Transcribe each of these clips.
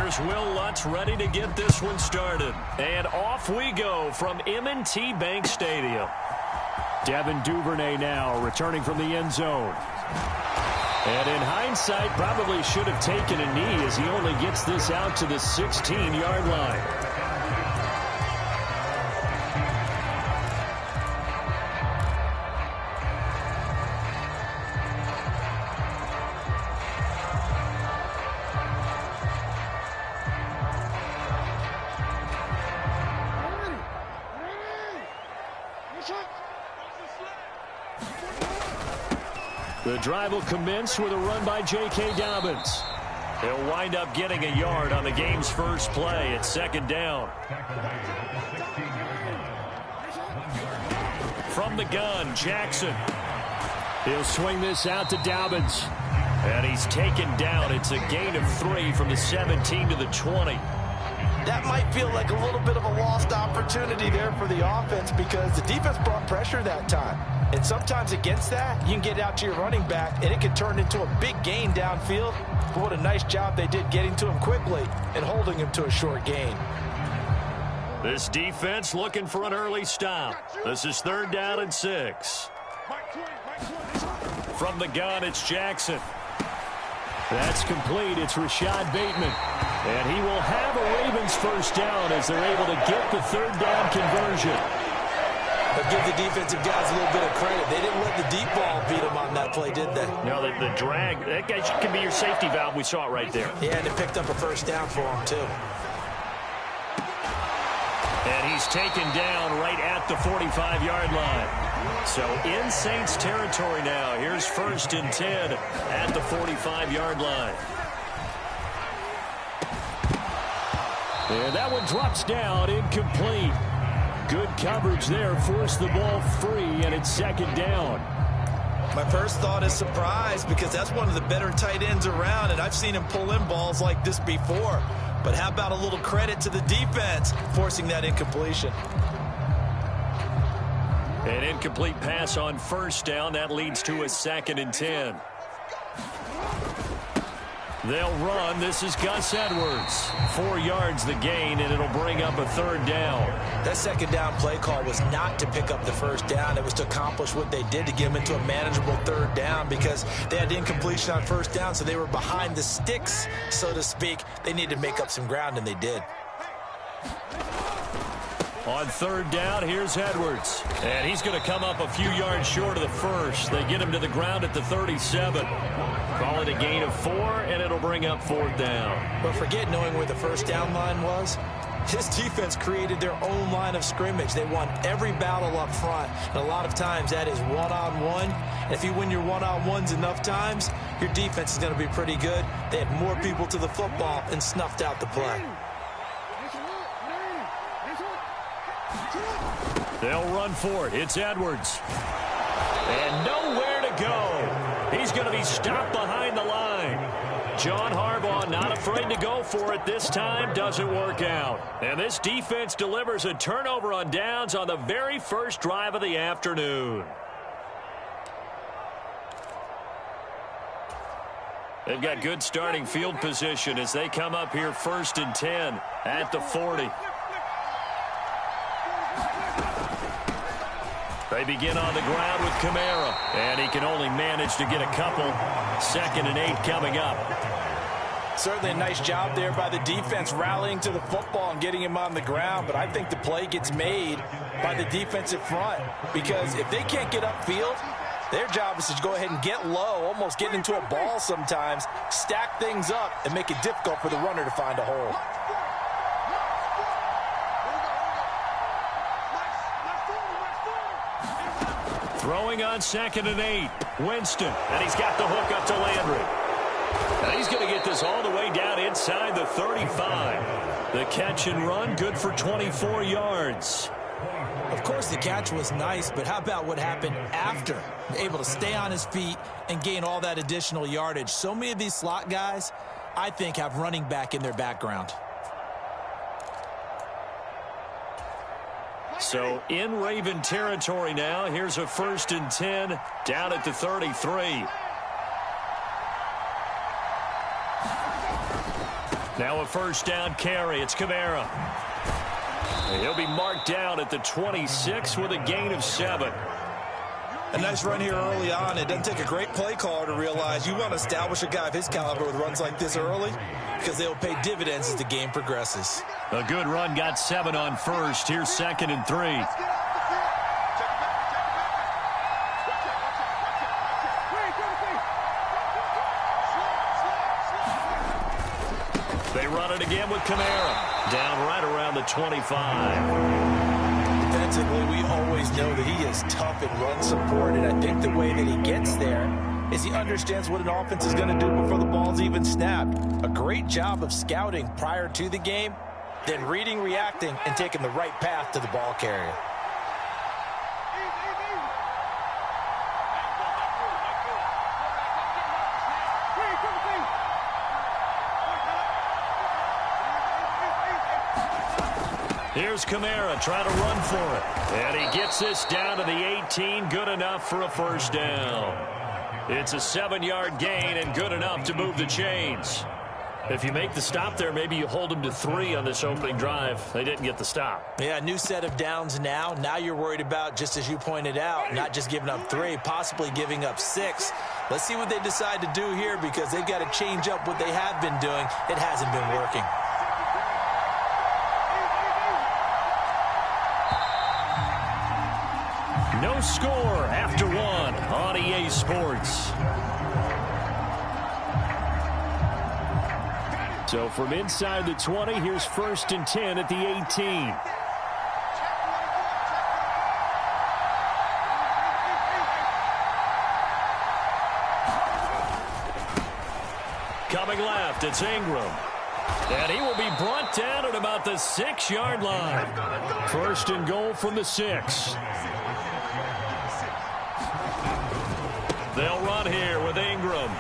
Here's Will Lutz ready to get this one started. And off we go from M&T Bank Stadium. Devin Duvernay now returning from the end zone. And in hindsight, probably should have taken a knee as he only gets this out to the 16-yard line. The drive will commence with a run by J.K. Dobbins. He'll wind up getting a yard on the game's first play at second down. From the gun, Jackson. He'll swing this out to Dobbins. And he's taken down. It's a gain of 3 from the 17 to the 20. That might feel like a little bit of a lost opportunity there for the offense because the defense brought pressure that time. And sometimes against that, you can get out to your running back, and it can turn into a big gain downfield. But what a nice job they did getting to him quickly and holding him to a short gain. This defense looking for an early stop. This is 3rd down and 6. From the gun, it's Jackson. That's complete. It's Rashad Bateman. And he will have a Ravens first down as they're able to get the 3rd down conversion. But give the defensive guys a little bit of credit. They didn't let the deep ball beat them on that play, did they? No, the drag, that guy can be your safety valve. We saw it right there. Yeah, and it picked up a first down for him, too. And he's taken down right at the 45-yard line. So in Saints territory now. Here's 1st and 10 at the 45-yard line. And that one drops down, incomplete. Good coverage there, forced the ball free, and it's 2nd down. My first thought is surprise because that's one of the better tight ends around, and I've seen him pull in balls like this before. But how about a little credit to the defense forcing that incompletion? An incomplete pass on 1st down. That leads to a 2nd and 10. They'll run. This is Gus Edwards. 4 yards the gain, and it'll bring up a 3rd down. That 2nd down play call was not to pick up the 1st down. It was to accomplish what they did to get them into a manageable 3rd down because they had incompletion on 1st down, so they were behind the sticks, so to speak. They needed to make up some ground, and they did. On 3rd down, here's Edwards. And he's going to come up a few yards short of the first. They get him to the ground at the 37. Call it a gain of 4, and it'll bring up 4th down. But forget knowing where the 1st down line was. His defense created their own line of scrimmage. They won every battle up front. And a lot of times that is one-on-one. And if you win your one-on-ones enough times, your defense is going to be pretty good. They had more people to the football and snuffed out the play. They'll run for it. It's Edwards. And nowhere to go. He's going to be stopped behind the line. John Harbaugh not afraid to go for it this time. Doesn't work out. And this defense delivers a turnover on downs on the very first drive of the afternoon. They've got good starting field position as they come up here 1st and 10 at the 40. They begin on the ground with Kamara, and he can only manage to get a couple. 2nd and 8 coming up. Certainly a nice job there by the defense rallying to the football and getting him on the ground, but I think the play gets made by the defensive front because if they can't get upfield, their job is to go ahead and get low, almost get into a ball sometimes, stack things up, and make it difficult for the runner to find a hole. Throwing on 2nd and 8. Winston, and he's got the hook up to Landry. And he's going to get this all the way down inside the 35. The catch and run, good for 24 yards. Of course, the catch was nice, but how about what happened after? Able to stay on his feet and gain all that additional yardage. So many of these slot guys, I think, have running back in their background. So in Raven territory now. Here's a 1st and 10 down at the 33. Now a first down carry. It's Kamara. He'll be marked down at the 26 with a gain of 7. A nice run here early on. It doesn't take a great play caller to realize you want to establish a guy of his caliber with runs like this early because they will pay dividends as the game progresses. A good run got 7 on first. Here's 2nd and 3. They run it again with Kamara. Down right around the 25. Defensively, we always know that he is tough in run support, and I think the way that he gets there is he understands what an offense is going to do before the ball's even snapped. A great job of scouting prior to the game, then reading, reacting, and taking the right path to the ball carrier. Here's Kamara trying to run for it. And he gets this down to the 18. Good enough for a first down. It's a 7-yard gain and good enough to move the chains. If you make the stop there, maybe you hold them to 3 on this opening drive. They didn't get the stop. Yeah, new set of downs now. Now you're worried about, just as you pointed out, not just giving up 3, possibly giving up 6. Let's see what they decide to do here because they've got to change up what they have been doing. It hasn't been working. No score after 1 on EA Sports. So from inside the 20, here's 1st and 10 at the 18. Coming left, it's Ingram. And he will be brought down at about the 6-yard line. 1st and goal from the 6. They'll run here with Ingram.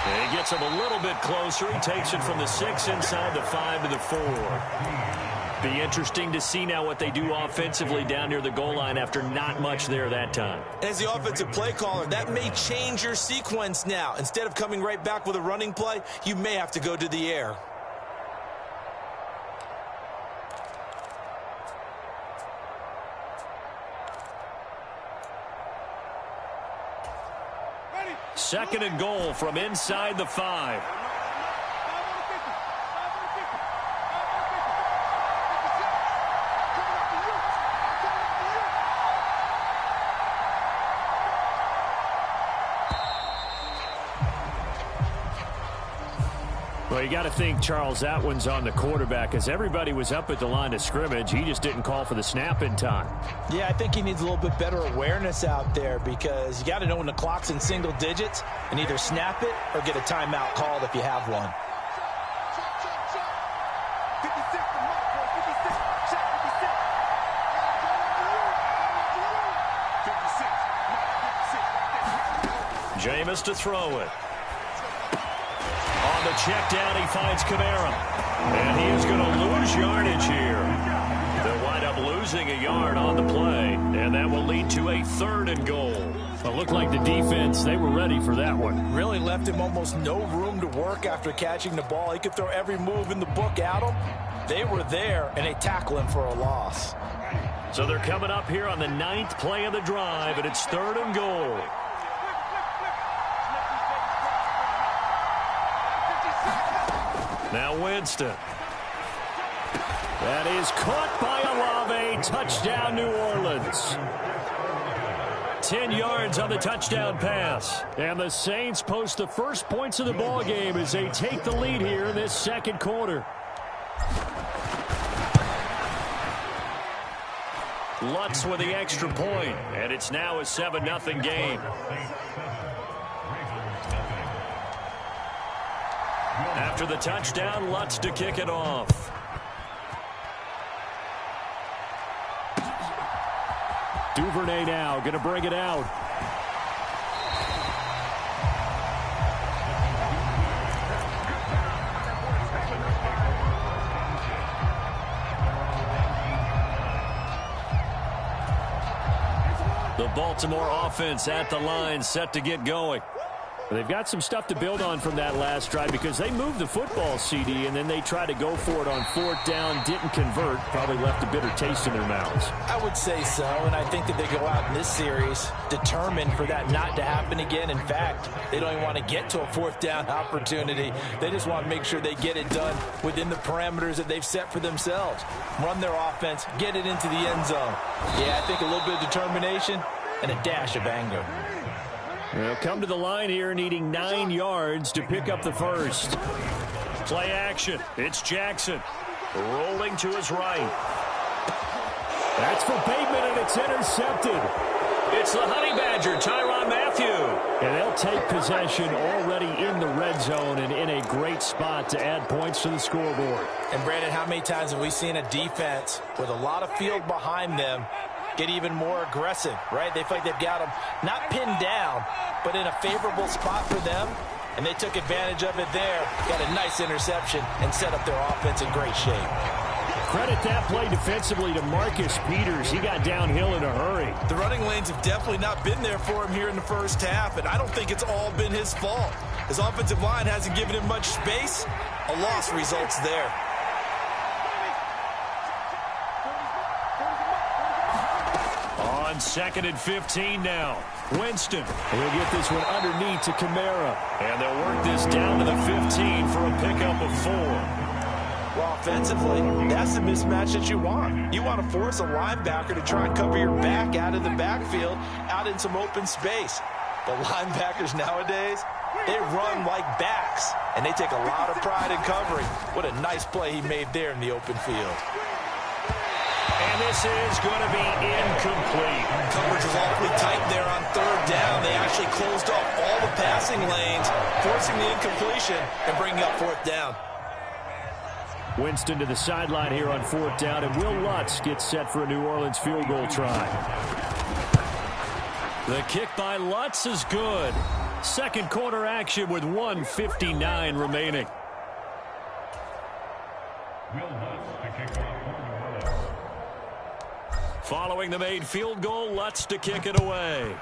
And he gets him a little bit closer. He takes it from the 6 inside the 5 to the 4. Be interesting to see now what they do offensively down near the goal line after not much there that time. As the offensive play caller, that may change your sequence now. Instead of coming right back with a running play, you may have to go to the air. Second and goal from inside the 5. Well, you got to think, Charles, that one's on the quarterback as everybody was up at the line of scrimmage. He just didn't call for the snap in time. Yeah, I think he needs a little bit better awareness out there because you got to know when the clock's in single digits and either snap it or get a timeout called if you have one. Jameis to throw it. On the check down, he finds Kamara. And he is going to lose yardage here. They'll wind up losing a yard on the play, and that will lead to a 3rd and goal. It looked like the defense, they were ready for that one. Really left him almost no room to work after catching the ball. He could throw every move in the book at him. They were there, and they tackle him for a loss. So they're coming up here on the 9th play of the drive, and it's 3rd and goal. Now Winston. That is caught by Olave. Touchdown, New Orleans. 10 yards on the touchdown pass. And the Saints post the first points of the ball game as they take the lead here in this 2nd quarter. Lutz with the extra point, and it's now a 7-0 game. After the touchdown, Lutz to kick it off. Duvernay now going to bring it out. The Baltimore offense at the line, set to get going. They've got some stuff to build on from that last drive because they moved the football, CD, and then they tried to go for it on 4th down, didn't convert, probably left a bitter taste in their mouths. I would say so, and I think that they go out in this series determined for that not to happen again. In fact, they don't even want to get to a 4th down opportunity. They just want to make sure they get it done within the parameters that they've set for themselves. Run their offense, get it into the end zone. Yeah, I think a little bit of determination and a dash of anger. They'll come to the line here needing 9 yards to pick up the first. Play action. It's Jackson. Rolling to his right. That's for Bateman, and it's intercepted. It's the Honey Badger, Tyrann Mathieu. And they'll take possession already in the red zone and in a great spot to add points to the scoreboard. And, Brandon, how many times have we seen a defense with a lot of field behind them get even more aggressive, right? They feel like they've got them not pinned down, but in a favorable spot for them, and they took advantage of it there, got a nice interception, and set up their offense in great shape. Credit that play defensively to Marcus Peters. He got downhill in a hurry. The running lanes have definitely not been there for him here in the first half, and I don't think it's all been his fault. His offensive line hasn't given him much space. A loss results there. On 2nd and 15 now. Winston. He'll get this one underneath to Kamara. And they'll work this down to the 15 for a pickup of 4. Well, offensively, that's the mismatch that you want. You want to force a linebacker to try and cover your back out of the backfield, out in some open space. The linebackers nowadays, they run like backs, and they take a lot of pride in covering. What a nice play he made there in the open field. And this is going to be incomplete. Coverage was awfully tight there on 3rd down. They actually closed off all the passing lanes, forcing the incompletion and bringing up 4th down. Winston to the sideline here on 4th down, and Will Lutz gets set for a New Orleans field goal try. The kick by Lutz is good. Second quarter action with 1:59 remaining. Following the made field goal, Lutz to kick it away.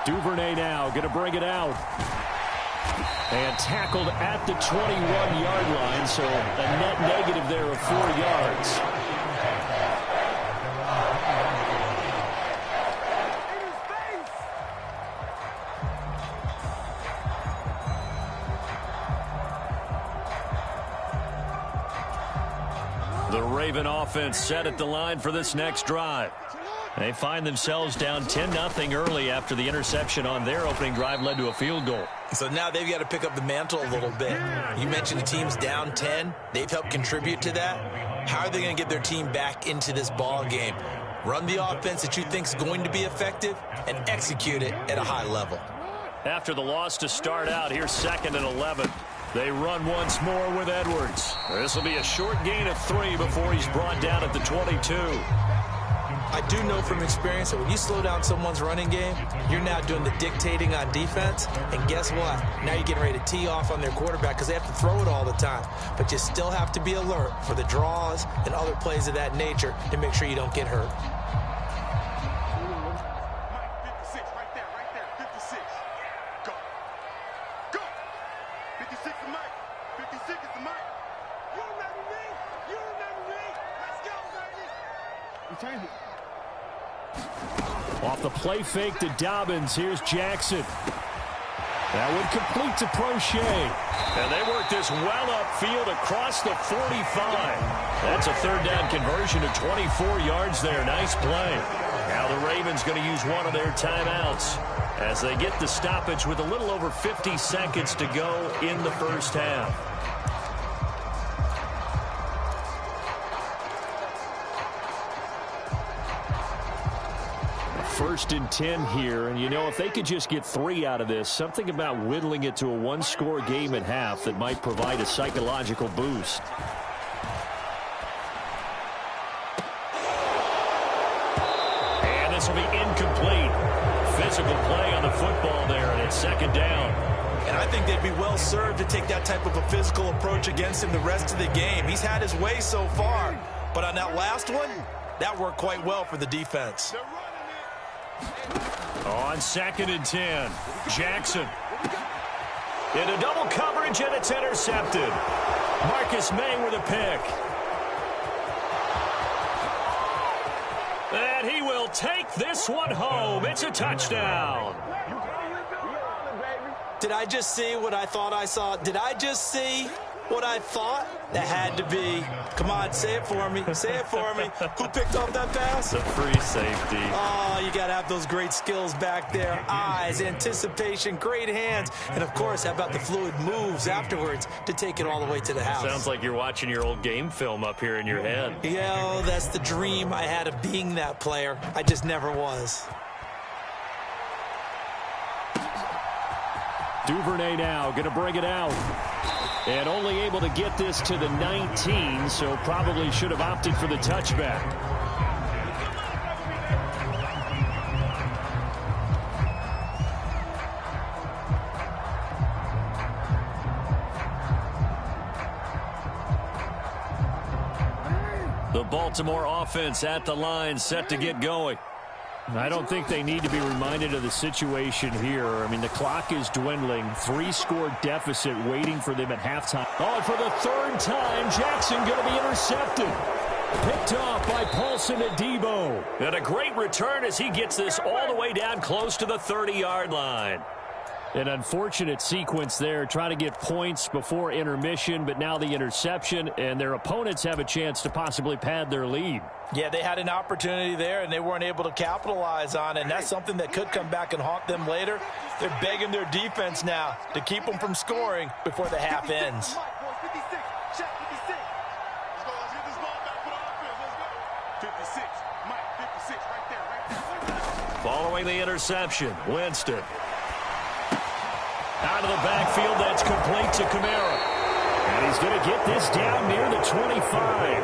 Duvernay now going to bring it out. And tackled at the 21-yard line, so a net negative there of 4 yards. The Raven offense set at the line for this next drive. They find themselves down 10-0 early after the interception on their opening drive led to a field goal. So now they've got to pick up the mantle a little bit. You mentioned the team's down 10. They've helped contribute to that. How are they going to get their team back into this ball game? Run the offense that you think is going to be effective and execute it at a high level. After the loss to start out, here's 2nd and 11. They run once more with Edwards. This will be a short gain of 3 before he's brought down at the 22. I do know from experience that when you slow down someone's running game, you're now doing the dictating on defense. And guess what? Now you're getting ready to tee off on their quarterback because they have to throw it all the time. But you still have to be alert for the draws and other plays of that nature to make sure you don't get hurt. Off the play fake to Dobbins, here's Jackson. That would complete to Prochet. And they work this well upfield across the 45. That's a 3rd down conversion to 24 yards there. Nice play. Now the Ravens going to use one of their timeouts as they get the stoppage with a little over 50 seconds to go in the first half. 1st and 10 here, and you know, if they could just get 3 out of this, something about whittling it to a 1-score game at half that might provide a psychological boost. And this will be incomplete. Physical play on the football there, and it's 2nd down. And I think they'd be well served to take that type of a physical approach against him the rest of the game. He's had his way so far, but on that last one, that worked quite well for the defense. On 2nd and 10, Jackson. Into double coverage, and it's intercepted. Marcus May with a pick. And he will take this one home. It's a touchdown. Did I just see what I thought I saw? Did I just see what I thought? That had to be. Come on, say it for me. Say it for me. Who picked off that pass? The free safety. Oh, you got to have those great skills back there. Eyes, anticipation, great hands. And, of course, how about the fluid moves afterwards to take it all the way to the house? Sounds like you're watching your old game film up here in your head. Yeah, that's the dream I had of being that player. I just never was. Duvernay now going to bring it out. And only able to get this to the 19, so probably should have opted for the touchback. The Baltimore offense at the line, set to get going. I don't think they need to be reminded of the situation here. I mean, the clock is dwindling. 3-score deficit waiting for them at halftime. Oh, and for the 3rd time, Jackson going to be intercepted. Picked off by Paulson Adebo. And a great return as he gets this all the way down close to the 30-yard line. An unfortunate sequence there, trying to get points before intermission, but now the interception, and their opponents have a chance to possibly pad their lead. Yeah, they had an opportunity there, and they weren't able to capitalize on it, and that's something that could come back and haunt them later. They're begging their defense now to keep them from scoring before the half ends. Following the interception, Winston. Out of the backfield, that's complete to Kamara. And he's going to get this down near the 25.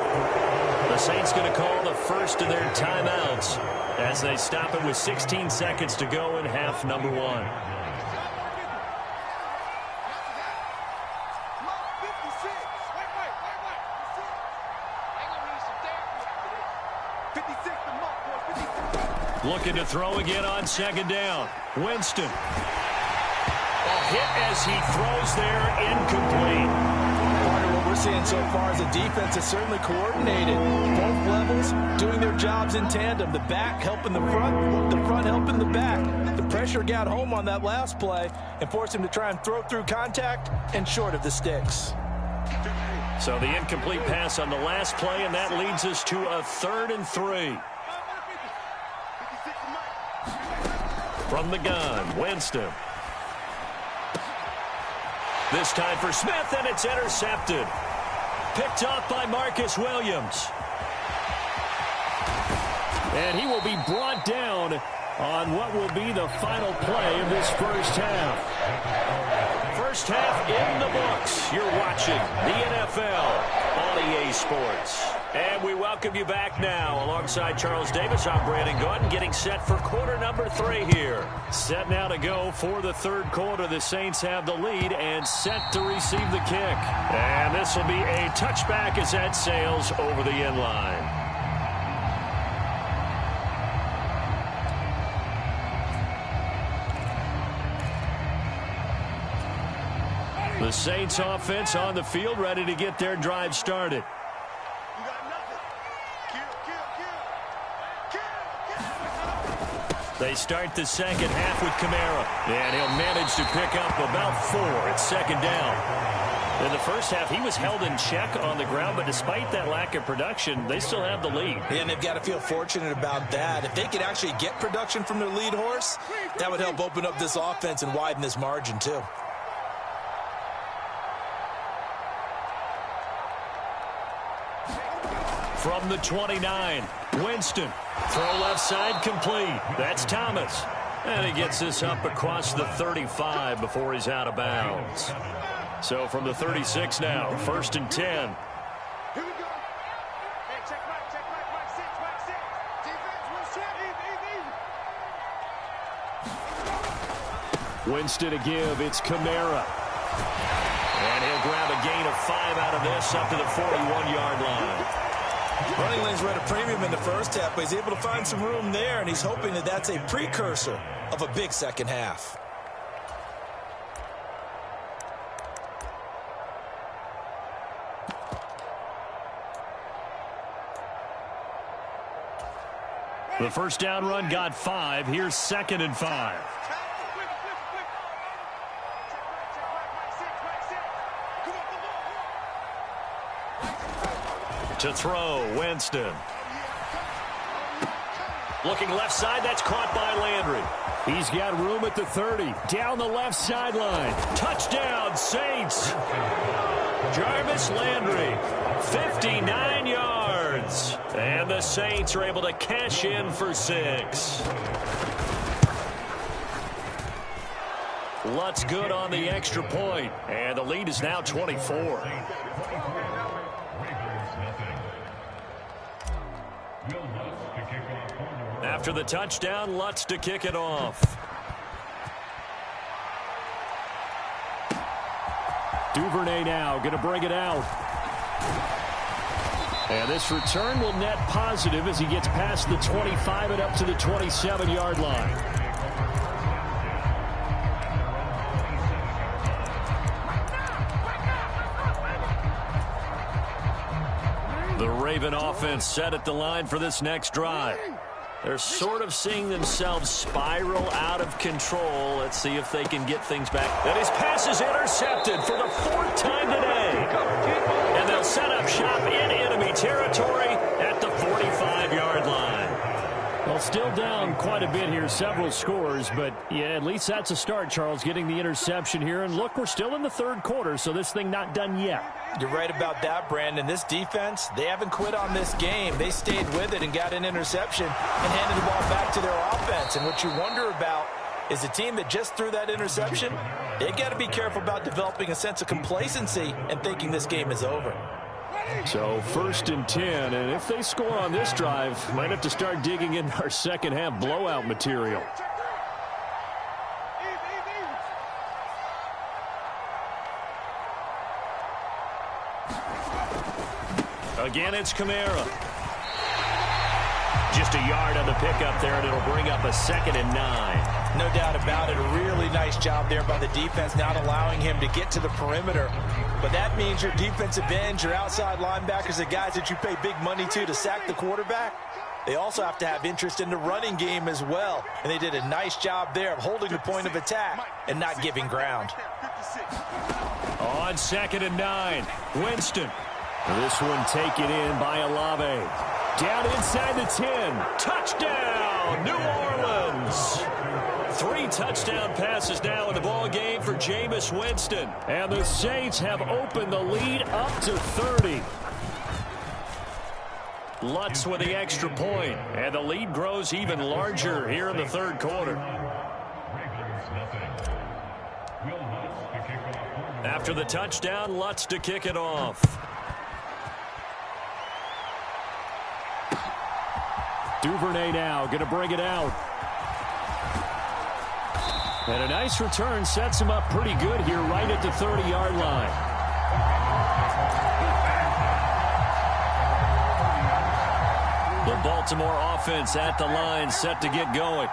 The Saints going to call the first of their timeouts as they stop it with 16 seconds to go in half number 1. Looking to throw again on 2nd down. Winston. A hit as he throws there, incomplete. Part of what we're seeing so far is the defense is certainly coordinated. Both levels doing their jobs in tandem. The back helping the front helping the back. The pressure got home on that last play and forced him to try and throw through contact and short of the sticks. So the incomplete pass on the last play, and that leads us to a 3rd and 3. From the gun, Winston. This time for Smith, and it's intercepted. Picked off by Marcus Williams. And he will be brought down on what will be the final play of this first half. First half in the books. You're watching the NFL on EA Sports. And we welcome you back now. Alongside Charles Davis, I'm Brandon Gordon, getting set for quarter number 3 here. Set now to go for the 3rd quarter. The Saints have the lead and set to receive the kick. And this will be a touchback as that sails over the end line. The Saints offense on the field, ready to get their drive started. They start the second half with Kamara, and he'll manage to pick up about 4 at 2nd down. In the first half, he was held in check on the ground, but despite that lack of production, they still have the lead. Yeah, and they've got to feel fortunate about that. If they could actually get production from their lead horse, that would help open up this offense and widen this margin, too. From the 29, Winston. Throw left side complete. That's Thomas. And he gets this up across the 35 before he's out of bounds. So from the 36 now, 1st and 10. Here we go. Hey, check right, 6. Defense, easy. Winston to give. It's Kamara. And he'll grab a gain of 5 out of this up to the 41-yard line. Running lanes were at a premium in the first half, but he's able to find some room there, and he's hoping that that's a precursor of a big second half. The first down run got 5. Here's 2nd and 5. To throw, Winston. Looking left side, that's caught by Landry. He's got room at the 30. Down the left sideline. Touchdown, Saints. Jarvis Landry, 59 yards. And the Saints are able to cash in for 6. Lutz good on the extra point. And the lead is now 24. After the touchdown, Lutz to kick it off. Duvernay now going to bring it out. And this return will net positive as he gets past the 25 and up to the 27-yard line. The Raven offense set at the line for this next drive. They're sort of seeing themselves spiral out of control. Let's see if they can get things back. And his pass is intercepted for the 4th time today. And they'll set up shop in enemy territory at the 45-yard line. Well, still down quite a bit here, several scores, but yeah, at least that's a start, Charles, getting the interception here. And look, we're still in the 3rd quarter, so this thing not done yet. You're right about that, Brandon. This defense, they haven't quit on this game. They stayed with it and got an interception and handed the ball back to their offense. And what you wonder about is a team that just threw that interception, they got to be careful about developing a sense of complacency and thinking this game is over. So 1st and 10, and if they score on this drive, might have to start digging in our second half blowout material. Again, it's Kamara. Just a yard on the pickup there, and it'll bring up a 2nd and 9. No doubt about it. A really nice job there by the defense, not allowing him to get to the perimeter. But that means your defensive ends, your outside linebackers, the guys that you pay big money to sack the quarterback, they also have to have interest in the running game as well. And they did a nice job there of holding the point of attack and not giving ground. On 2nd and 9, Winston. This one taken in by Olave. Down inside the 10. Touchdown, New Orleans. 3 touchdown passes now in the ball game for Jameis Winston. And the Saints have opened the lead up to 30. Lutz with the extra point. And the lead grows even larger here in the 3rd quarter. After the touchdown, Lutz to kick it off. Duvernay now going to bring it out. And a nice return sets him up pretty good here right at the 30-yard line. The Baltimore offense at the line set to get going.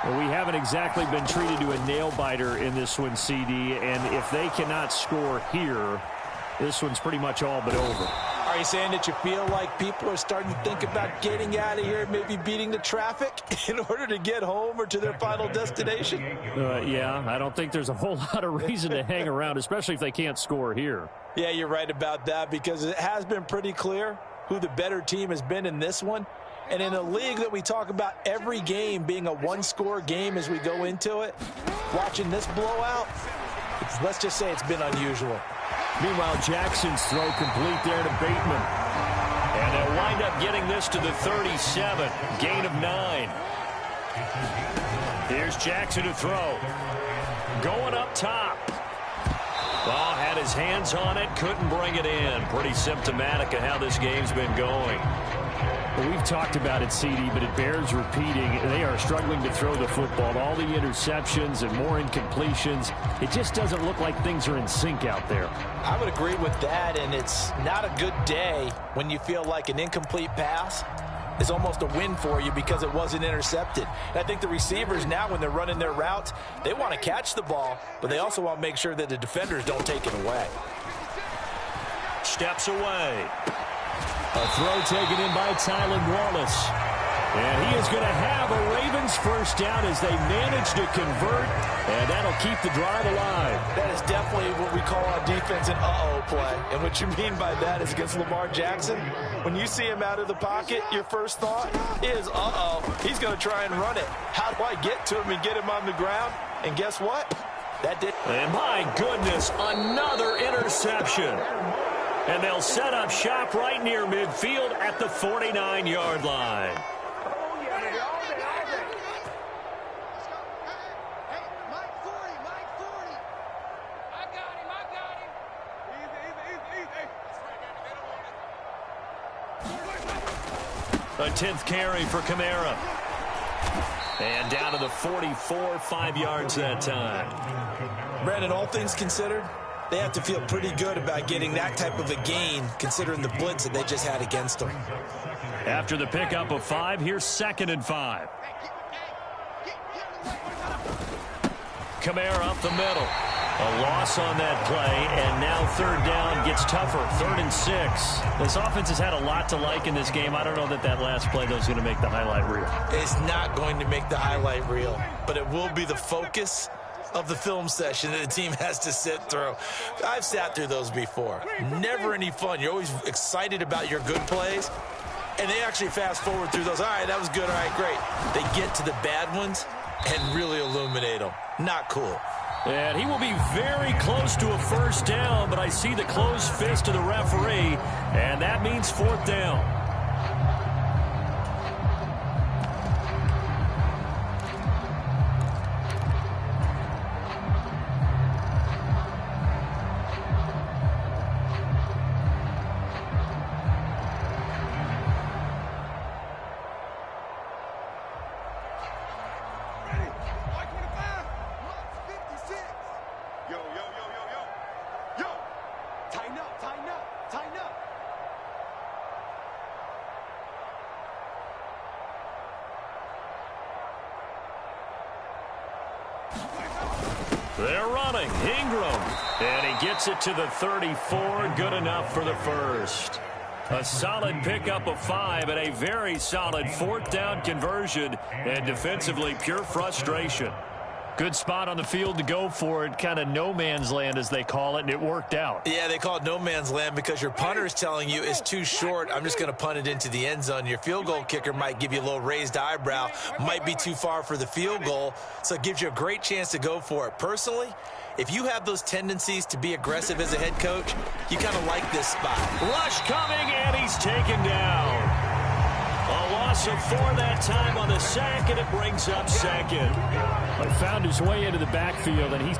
Well, we haven't exactly been treated to a nail-biter in this one, CD, and if they cannot score here, this one's pretty much all but over. Are you saying that you feel like people are starting to think about getting out of here, maybe beating the traffic in order to get home or to their final destination? Yeah, I don't think there's a whole lot of reason to hang around, especially if they can't score here. Yeah, you're right about that, because it has been pretty clear who the better team has been in this one. And in a league that we talk about every game being a one-score game as we go into it, watching this blowout, let's just say it's been unusual. Meanwhile, Jackson's throw complete there to Bateman. And they'll wind up getting this to the 37. Gain of 9. Here's Jackson to throw. Going up top. Ball had his hands on it, couldn't bring it in. Pretty symptomatic of how this game's been going. Well, we've talked about it, CD, but it bears repeating. They are struggling to throw the football. All the interceptions and more incompletions. It just doesn't look like things are in sync out there. I would agree with that, and it's not a good day when you feel like an incomplete pass is almost a win for you because it wasn't intercepted. And I think the receivers now, when they're running their routes, they want to catch the ball, but they also want to make sure that the defenders don't take it away. Steps away. A throw taken in by Tylan Wallace. And he is going to have a Ravens first down as they manage to convert, and that'll keep the drive alive. That is definitely what we call on defense an uh-oh play. And what you mean by that is against Lamar Jackson, when you see him out of the pocket, your first thought is, uh-oh, he's going to try and run it. How do I get to him and get him on the ground? And guess what? That did. And my goodness, another interception. And they'll set up shop right near midfield at the 49-yard line. A 10th carry for Kamara. And down to the 44, 5 yards that time. Brandon, all things considered, they have to feel pretty good about getting that type of a gain considering the blitz that they just had against them. After the pickup of 5, here's 2nd and 5. Kamara up the middle. A loss on that play, and now 3rd down gets tougher. 3rd and 6. This offense has had a lot to like in this game. I don't know that last play, though, is going to make the highlight reel. It's not going to make the highlight reel, but it will be the focus of the film session that the team has to sit through. I've sat through those before. Never any fun. You're always excited about your good plays, and they actually fast forward through those. All right, that was good. All right, great. They get to the bad ones and really illuminate them. Not cool. And he will be very close to a first down, but I see the closed fist of the referee, and that means 4th down. They're running. Ingram. And he gets it to the 34. Good enough for the first. A solid pickup of 5 and a very solid 4th down conversion. And defensively, pure frustration. Good spot on the field to go for it. Kind of no man's land, as they call it, and it worked out. Yeah, they call it no man's land because your punter is telling you it's too short. I'm just going to punt it into the end zone. Your field goal kicker might give you a little raised eyebrow. Might be too far for the field goal, so it gives you a great chance to go for it. Personally, if you have those tendencies to be aggressive as a head coach, you kind of like this spot. Rush coming, and he's taken down. A loss of 4 that time on the sack, and it brings up 2nd. But found his way into the backfield, and he's...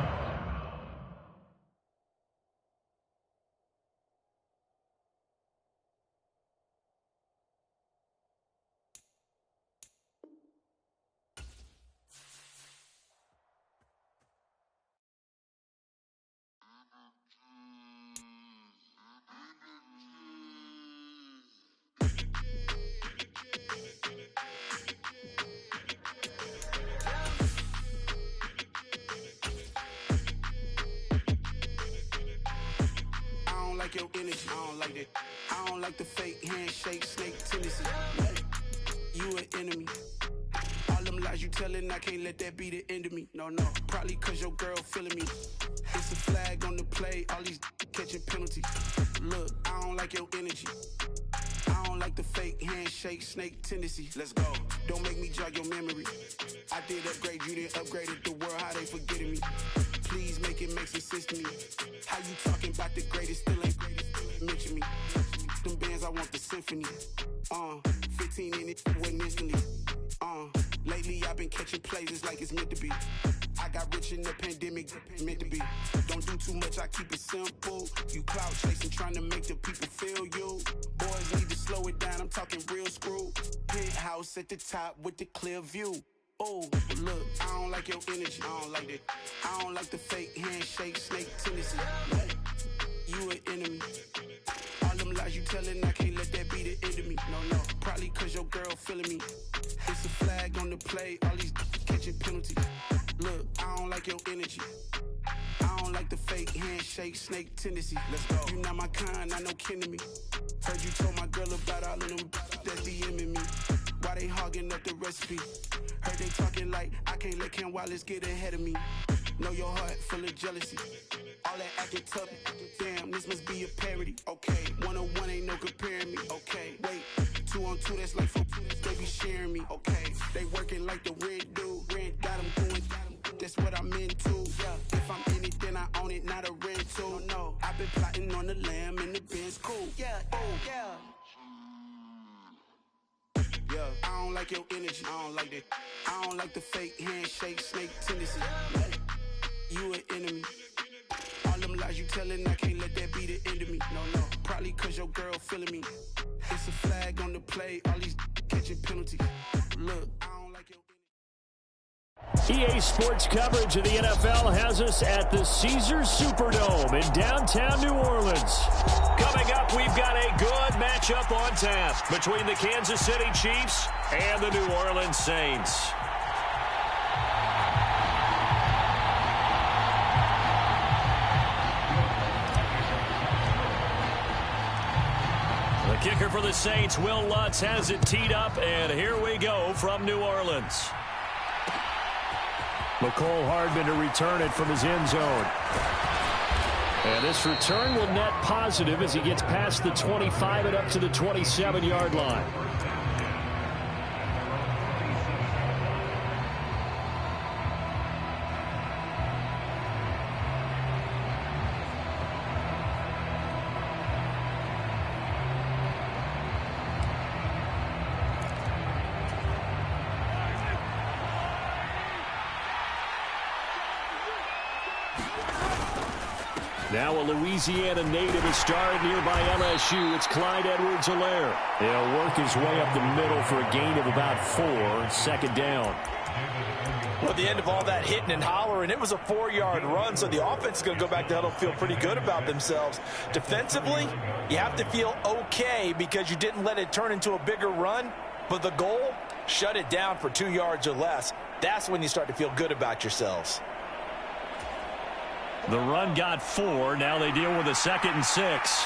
Your energy, I don't like that. I don't like the fake handshake, snake tendency. You an enemy. All them lies you telling, I can't let that be the end of me. No, probably cause your girl feeling me. It's a flag on the play, all these catching penalties. Look, I don't like your energy. I don't like the fake handshake, snake tendency. Let's go. Don't make me jog your memory. I did upgrade, you didn't upgrade it. The world, how they forgetting me. Please make it make some sense to me. How you talking about the greatest, still ain't mention me. Them bands, I want the symphony. 15 in it, went instantly. Lately I've been catching plays, it's like it's meant to be. I got rich in the pandemic, meant to be. Don't do too much, I keep it simple. You clout chasing, trying to make the people feel you. Boys need to slow it down, I'm talking real screw. Penthouse at the top with the clear view. Oh, look, I don't like your energy, I don't like that. I don't like the fake handshake, snake tendency. You an enemy. All them lies you telling, I can't let that be the end of me. No, probably cause your girl feeling me. It's a flag on the play, all these catching penalties. Look, I don't like your energy. I don't like the fake handshake, snake tendency. Let's go. You not my kind, I know kin to me. Heard you told my girl about all of them that's DMing me. Why they hogging up the recipe? Heard they talking like I can't let Ken Wallace get ahead of me. Know your heart full of jealousy. All that acting tough, damn, this must be a parody. Okay, 1-on-1 ain't no comparing me. Okay, wait, 2-on-2, that's like they be sharing me. Okay, they working like the rent dude. Rent got them going, that's what I'm into. Yeah, if I'm in it, then I own it, not a rental. No, I've been plotting on the lamb and the Benz cool. Yeah, oh, yeah. Yeah, I don't like your energy, I don't like that. I don't like the fake handshake, snake tendency. You an enemy. All them lies you telling, I can't let that be the end of me. No, probably cause your girl feeling me. It's a flag on the play, all these catching penalties. Look, I don't like your EA Sports coverage of the NFL has us at the Caesars Superdome in downtown New Orleans. Coming up, we've got a good matchup on tap between the Kansas City Chiefs and the New Orleans Saints. The kicker for the Saints, Will Lutz, has it teed up, and here we go from New Orleans. McCole Hardman to return it from his end zone. And this return will net positive as he gets past the 25 and up to the 27-yard line. Now a Louisiana native is starred nearby LSU. It's Clyde Edwards-Helaire. He'll work his way up the middle for a gain of about 4, second down. Well, at the end of all that hitting and hollering, it was a 4-yard run, so the offense is going to go back to huddle and feel pretty good about themselves. Defensively, you have to feel okay because you didn't let it turn into a bigger run, but the goal, shut it down for 2 yards or less. That's when you start to feel good about yourselves. The run got 4. Now they deal with a 2nd and 6.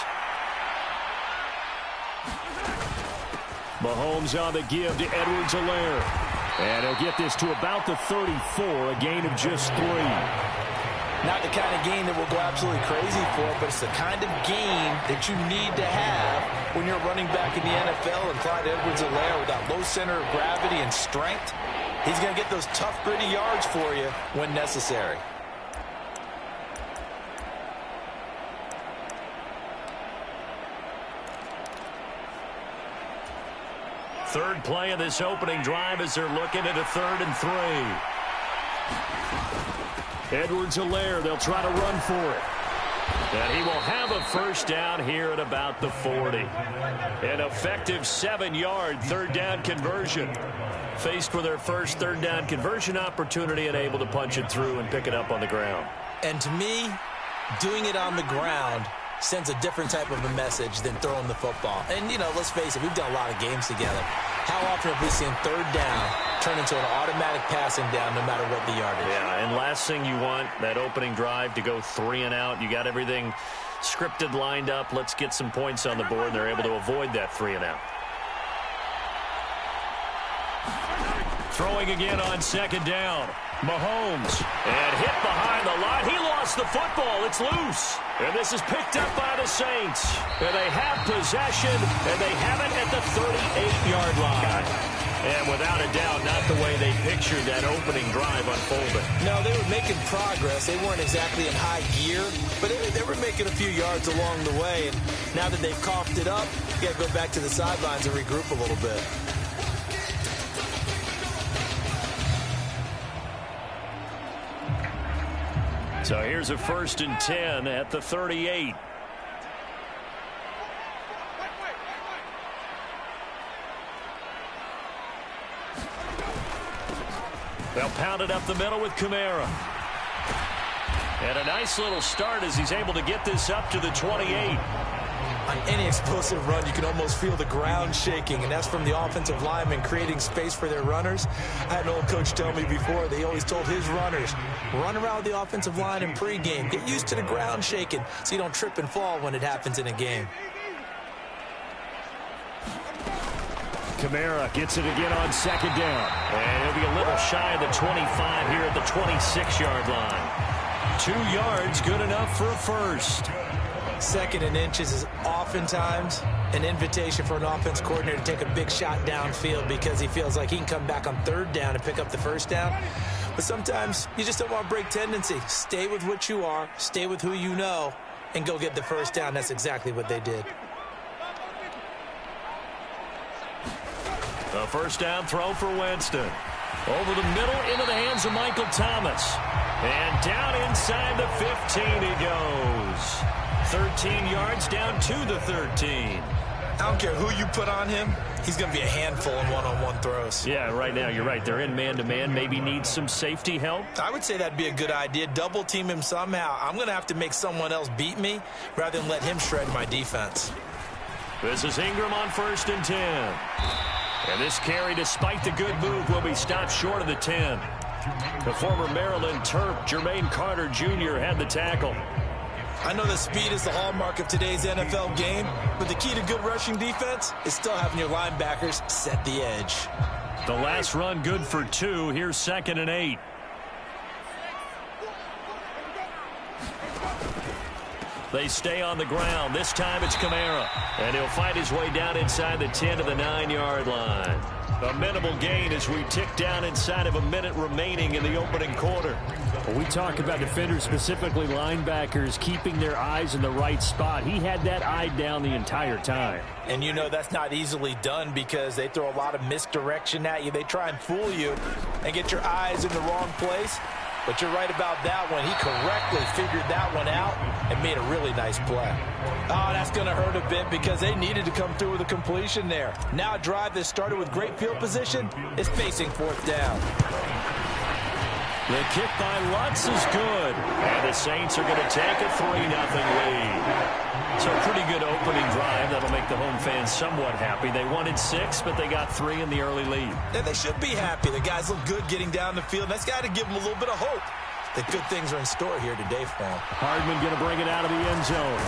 Mahomes on the give to Edwards-Helaire. And he'll get this to about the 34, a gain of just 3. Not the kind of gain that we'll go absolutely crazy for, but it's the kind of gain that you need to have when you're running back in the NFL. And Clyde Edwards-Helaire, with that low center of gravity and strength, he's going to get those tough, gritty yards for you when necessary. Third play of this opening drive as they're looking at a 3rd and 3. Edwards-Helaire, they'll try to run for it. And he will have a first down here at about the 40. An effective 7-yard 3rd down conversion. Faced with their first 3rd down conversion opportunity and able to punch it through and pick it up on the ground. And to me, doing it on the ground sends a different type of a message than throwing the football. And, you know, let's face it, we've done a lot of games together. How often have we seen 3rd down turn into an automatic passing down no matter what the yardage? Yeah, and last thing you want, that opening drive to go 3 and out. You got everything scripted, lined up. Let's get some points on the board, and they're able to avoid that 3 and out. Throwing again on 2nd down. Mahomes, and hit behind the line. He lost the football. It's loose. And this is picked up by the Saints. And they have possession, and they have it at the 38-yard line. And without a doubt, not the way they pictured that opening drive unfolding. No, they were making progress. They weren't exactly in high gear, but they were making a few yards along the way. And now that they've coughed it up, you got to go back to the sidelines and regroup a little bit. So here's a 1st and 10 at the 38. They'll pound it up the middle with Kamara. And a nice little start as he's able to get this up to the 28. On any explosive run, you can almost feel the ground shaking, and that's from the offensive linemen creating space for their runners. I had an old coach tell me before, they always told his runners, run around the offensive line in pregame. Get used to the ground shaking so you don't trip and fall when it happens in a game. Kamara gets it again on 2nd down. And he'll be a little shy of the 25 here at the 26-yard line. 2 yards, good enough for a first. 2nd and inches is oftentimes an invitation for an offense coordinator to take a big shot downfield because he feels like he can come back on 3rd down and pick up the 1st down. But sometimes you just don't want to break tendency. Stay with what you are, stay with who you know, and go get the 1st down. That's exactly what they did. A 1st down throw for Winston. Over the middle into the hands of Michael Thomas. And down inside the 15 he goes. 13 yards down to the 13. I don't care who you put on him. He's going to be a handful in one-on-one throws. Yeah, right now you're right. They're in man-to-man. Maybe needs some safety help. I would say that'd be a good idea. Double team him somehow. I'm going to have to make someone else beat me rather than let him shred my defense. This is Ingram on 1st and 10. And this carry, despite the good move, will be stopped short of the 10. The former Maryland Terp, Jermaine Carter Jr., had the tackle. I know that speed is the hallmark of today's NFL game, but the key to good rushing defense is still having your linebackers set the edge. The last run good for 2. Here's 2nd and 8. They stay on the ground. This time it's Kamara. And he'll fight his way down inside the 10 to the 9-yard line. A minimal gain as we tick down inside of a minute remaining in the opening quarter. Well, we talk about defenders, specifically linebackers, keeping their eyes in the right spot. He had that eye down the entire time. And you know that's not easily done because they throw a lot of misdirection at you. They try and fool you and get your eyes in the wrong place. But you're right about that one. He correctly figured that one out and made a really nice play. Oh, that's going to hurt a bit because they needed to come through with a completion there. Now a drive that started with great field position is facing 4th down. The kick by Lutz is good. And the Saints are going to take a 3-0 lead. So a pretty good opening drive. That'll make the home fans somewhat happy. They wanted 6, but they got 3 in the early lead. And they should be happy. The guys look good getting down the field. That's got to give them a little bit of hope that good things are in store here today for them. Hardman going to bring it out of the end zone.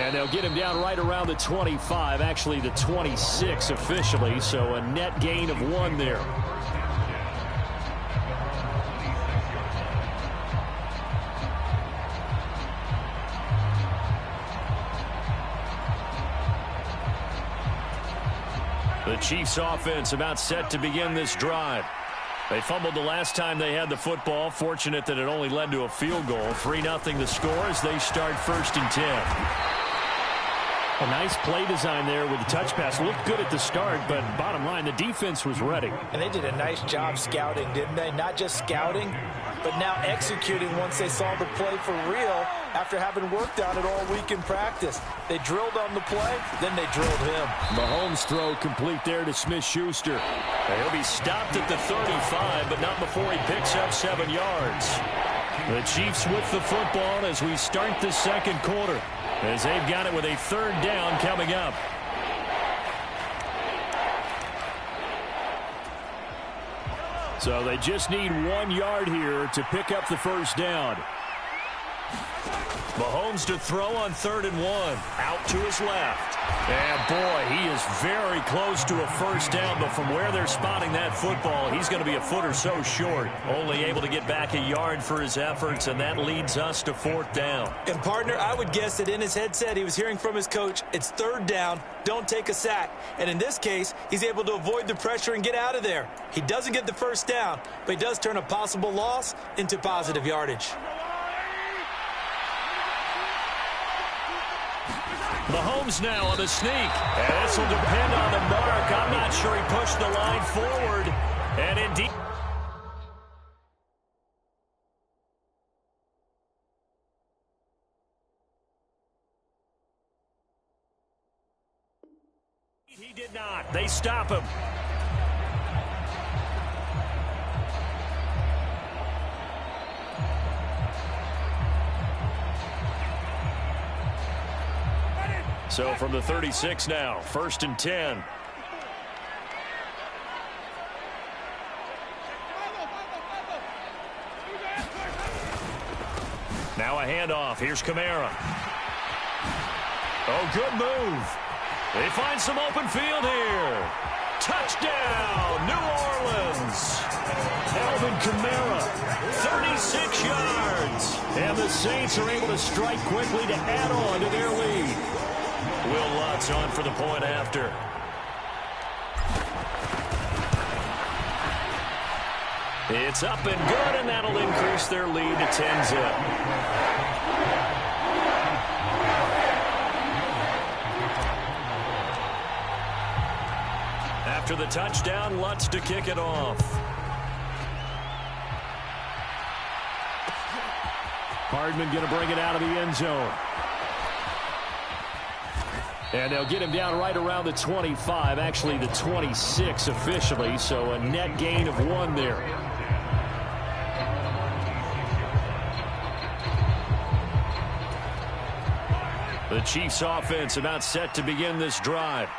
And they'll get him down right around the 25, actually the 26 officially. So a net gain of 1 there. The Chiefs offense about set to begin this drive. They fumbled the last time they had the football. Fortunate that it only led to a field goal. 3-0 the score as they start 1st and 10. A nice play design there with the touch pass. Looked good at the start, but bottom line, the defense was ready. And they did a nice job scouting, didn't they? Not just scouting, but now executing once they saw the play for real after having worked on it all week in practice. They drilled on the play, then they drilled him. Mahomes' throw complete there to Smith-Schuster. He'll be stopped at the 35, but not before he picks up 7 yards. The Chiefs with the football as we start the second quarter, as they've got it with a 3rd down coming up. So they just need 1 yard here to pick up the 1st down. Mahomes to throw on 3rd and 1. Out to his left. And boy, he is very close to a 1st down, but from where they're spotting that football, he's going to be a foot or so short. Only able to get back a yard for his efforts, and that leads us to 4th down. And partner, I would guess that in his headset he was hearing from his coach, it's 3rd down, don't take a sack. And in this case, he's able to avoid the pressure and get out of there. He doesn't get the 1st down, but he does turn a possible loss into positive yardage. Mahomes now on the sneak. And this will depend on the mark. I'm not sure he pushed the line forward. And indeed... He did not. They stop him. So from the 36 now, 1st and 10. Now a handoff. Here's Kamara. Oh, good move. They find some open field here. Touchdown, New Orleans. Alvin Kamara, 36 yards. And the Saints are able to strike quickly to add on to their lead. Will Lutz on for the point after. It's up and good, and that'll increase their lead to 10-zip. After the touchdown, Lutz to kick it off. Hardman going to bring it out of the end zone. And they'll get him down right around the 25, actually the 26 officially, so a net gain of 1 there. The Chiefs offense about set to begin this drive.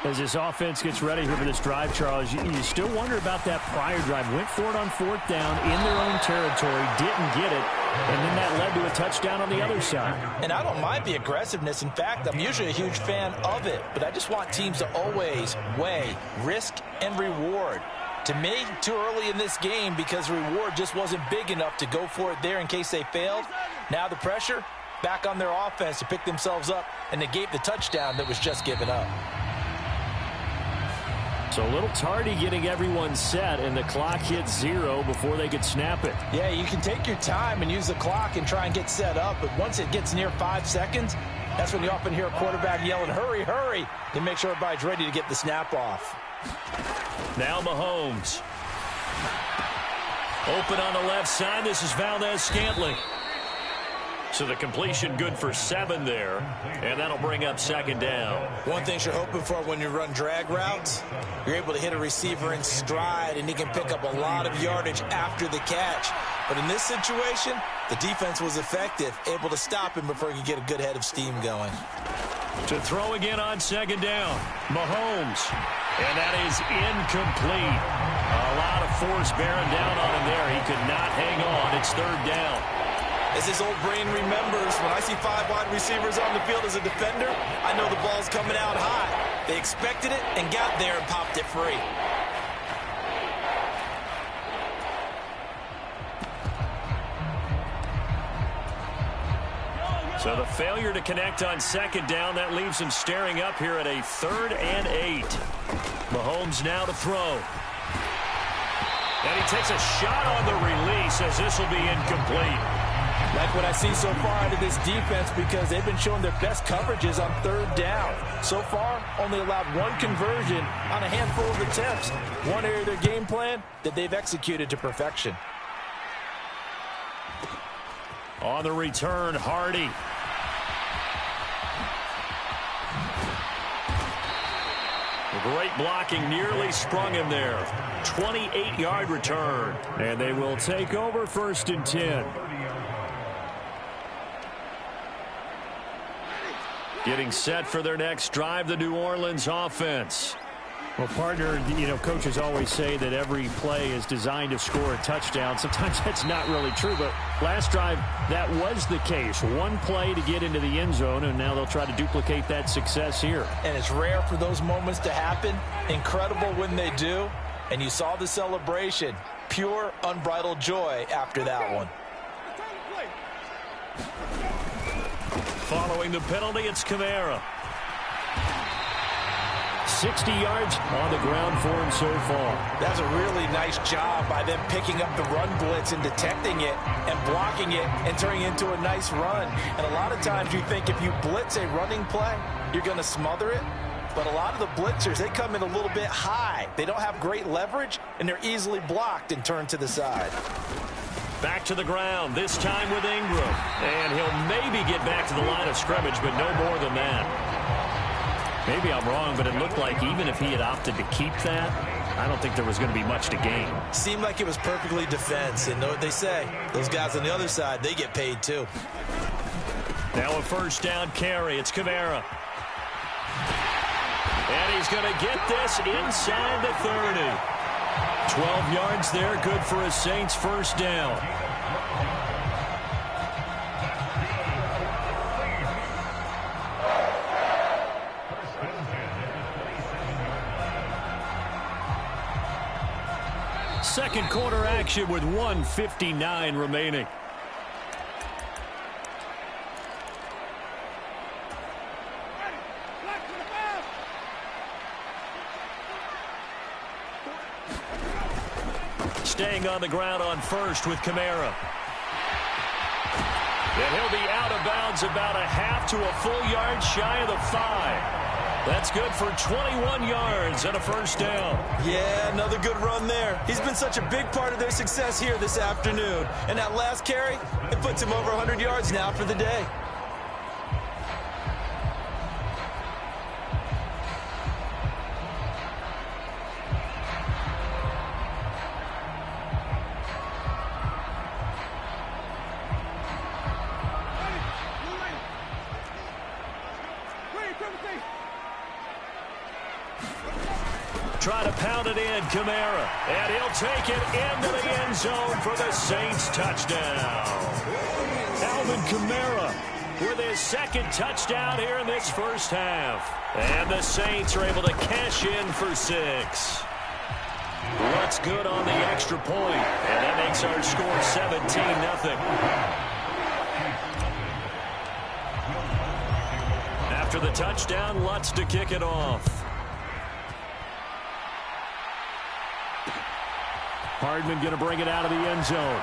As this offense gets ready here for this drive, Charles, you still wonder about that prior drive. Went for it on 4th down in their own territory, didn't get it, and then that led to a touchdown on the other side. And I don't mind the aggressiveness. In fact, I'm usually a huge fan of it, but I just want teams to always weigh risk and reward. To me, too early in this game because reward just wasn't big enough to go for it there in case they failed. Now the pressure back on their offense to pick themselves up and negate the touchdown that was just given up. So a little tardy getting everyone set, and the clock hits 0 before they could snap it. Yeah, you can take your time and use the clock and try and get set up, but once it gets near 5 seconds, that's when you often hear a quarterback yelling, hurry, hurry, to make sure everybody's ready to get the snap off. Now Mahomes. Open on the left side. This is Valdez-Scantling. So the completion good for 7 there, and that'll bring up 2nd down. One thing you're hoping for when you run drag routes, you're able to hit a receiver in stride, and he can pick up a lot of yardage after the catch. But in this situation, the defense was effective, able to stop him before he could get a good head of steam going. To throw again on 2nd down, Mahomes. And that is incomplete. A lot of force bearing down on him there. He could not hang on. It's 3rd down. As his old brain remembers, when I see 5 wide receivers on the field as a defender, I know the ball's coming out high. They expected it and got there and popped it free. So the failure to connect on 2nd down, that leaves him staring up here at a 3rd and 8. Mahomes now to throw. And he takes a shot on the release as this will be incomplete. Like what I see so far out of this defense because they've been showing their best coverages on 3rd down. So far, only allowed 1 conversion on a handful of attempts. One area of their game plan that they've executed to perfection. On the return, Hardy. Great blocking, nearly sprung him there. 28-yard return. And they will take over 1st and 10. Getting set for their next drive, the New Orleans offense. Well, partner, coaches always say that every play is designed to score a touchdown. Sometimes that's not really true, but last drive, that was the case. 1 play to get into the end zone, and now they'll try to duplicate that success here. And it's rare for those moments to happen. Incredible when they do. And you saw the celebration. Pure, unbridled joy after that one. Following the penalty, it's Kamara. 60 yards on the ground for him so far. That's a really nice job by them picking up the run blitz and detecting it and blocking it and turning it into a nice run. And a lot of times you think if you blitz a running play, you're going to smother it. But a lot of the blitzers, they come in a little bit high. They don't have great leverage, and they're easily blocked and turned to the side. Back to the ground, this time with Ingram. And he'll maybe get back to the line of scrimmage, but no more than that. Maybe I'm wrong, but it looked like even if he had opted to keep that, I don't think there was going to be much to gain. Seemed like it was perfectly defense, and know what they say. Those guys on the other side, they get paid too. Now a first down carry. It's Kamara. And he's going to get this inside the 30. 12 yards there, good for a Saints first down. Second quarter action with 1:59 remaining. Staying on the ground on first with Kamara. And he'll be out of bounds about a half to a full yard shy of the 5. That's good for 21 yards and a first down. Yeah, another good run there. He's been such a big part of their success here this afternoon. And that last carry, it puts him over 100 yards now for the day. Try to pound it in, Kamara. And he'll take it into the end zone for the Saints touchdown. Alvin Kamara with his second touchdown here in this first half. And the Saints are able to cash in for 6. What's good on the extra point? And that makes our score 17-0. After the touchdown, Lutz to kick it off. Hardman going to bring it out of the end zone.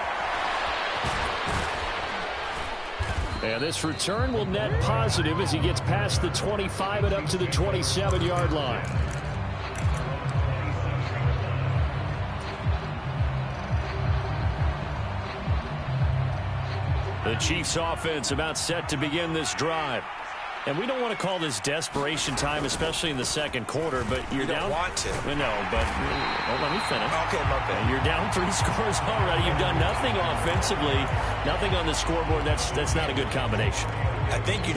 And this return will net positive as he gets past the 25 and up to the 27-yard line. The Chiefs offense about set to begin this drive. And we don't want to call this desperation time, especially in the second quarter, but you're down. You don't want to. No, but let me finish. Okay, my bad. You're down 3 scores already. You've done nothing offensively, nothing on the scoreboard. That's not a good combination. I think you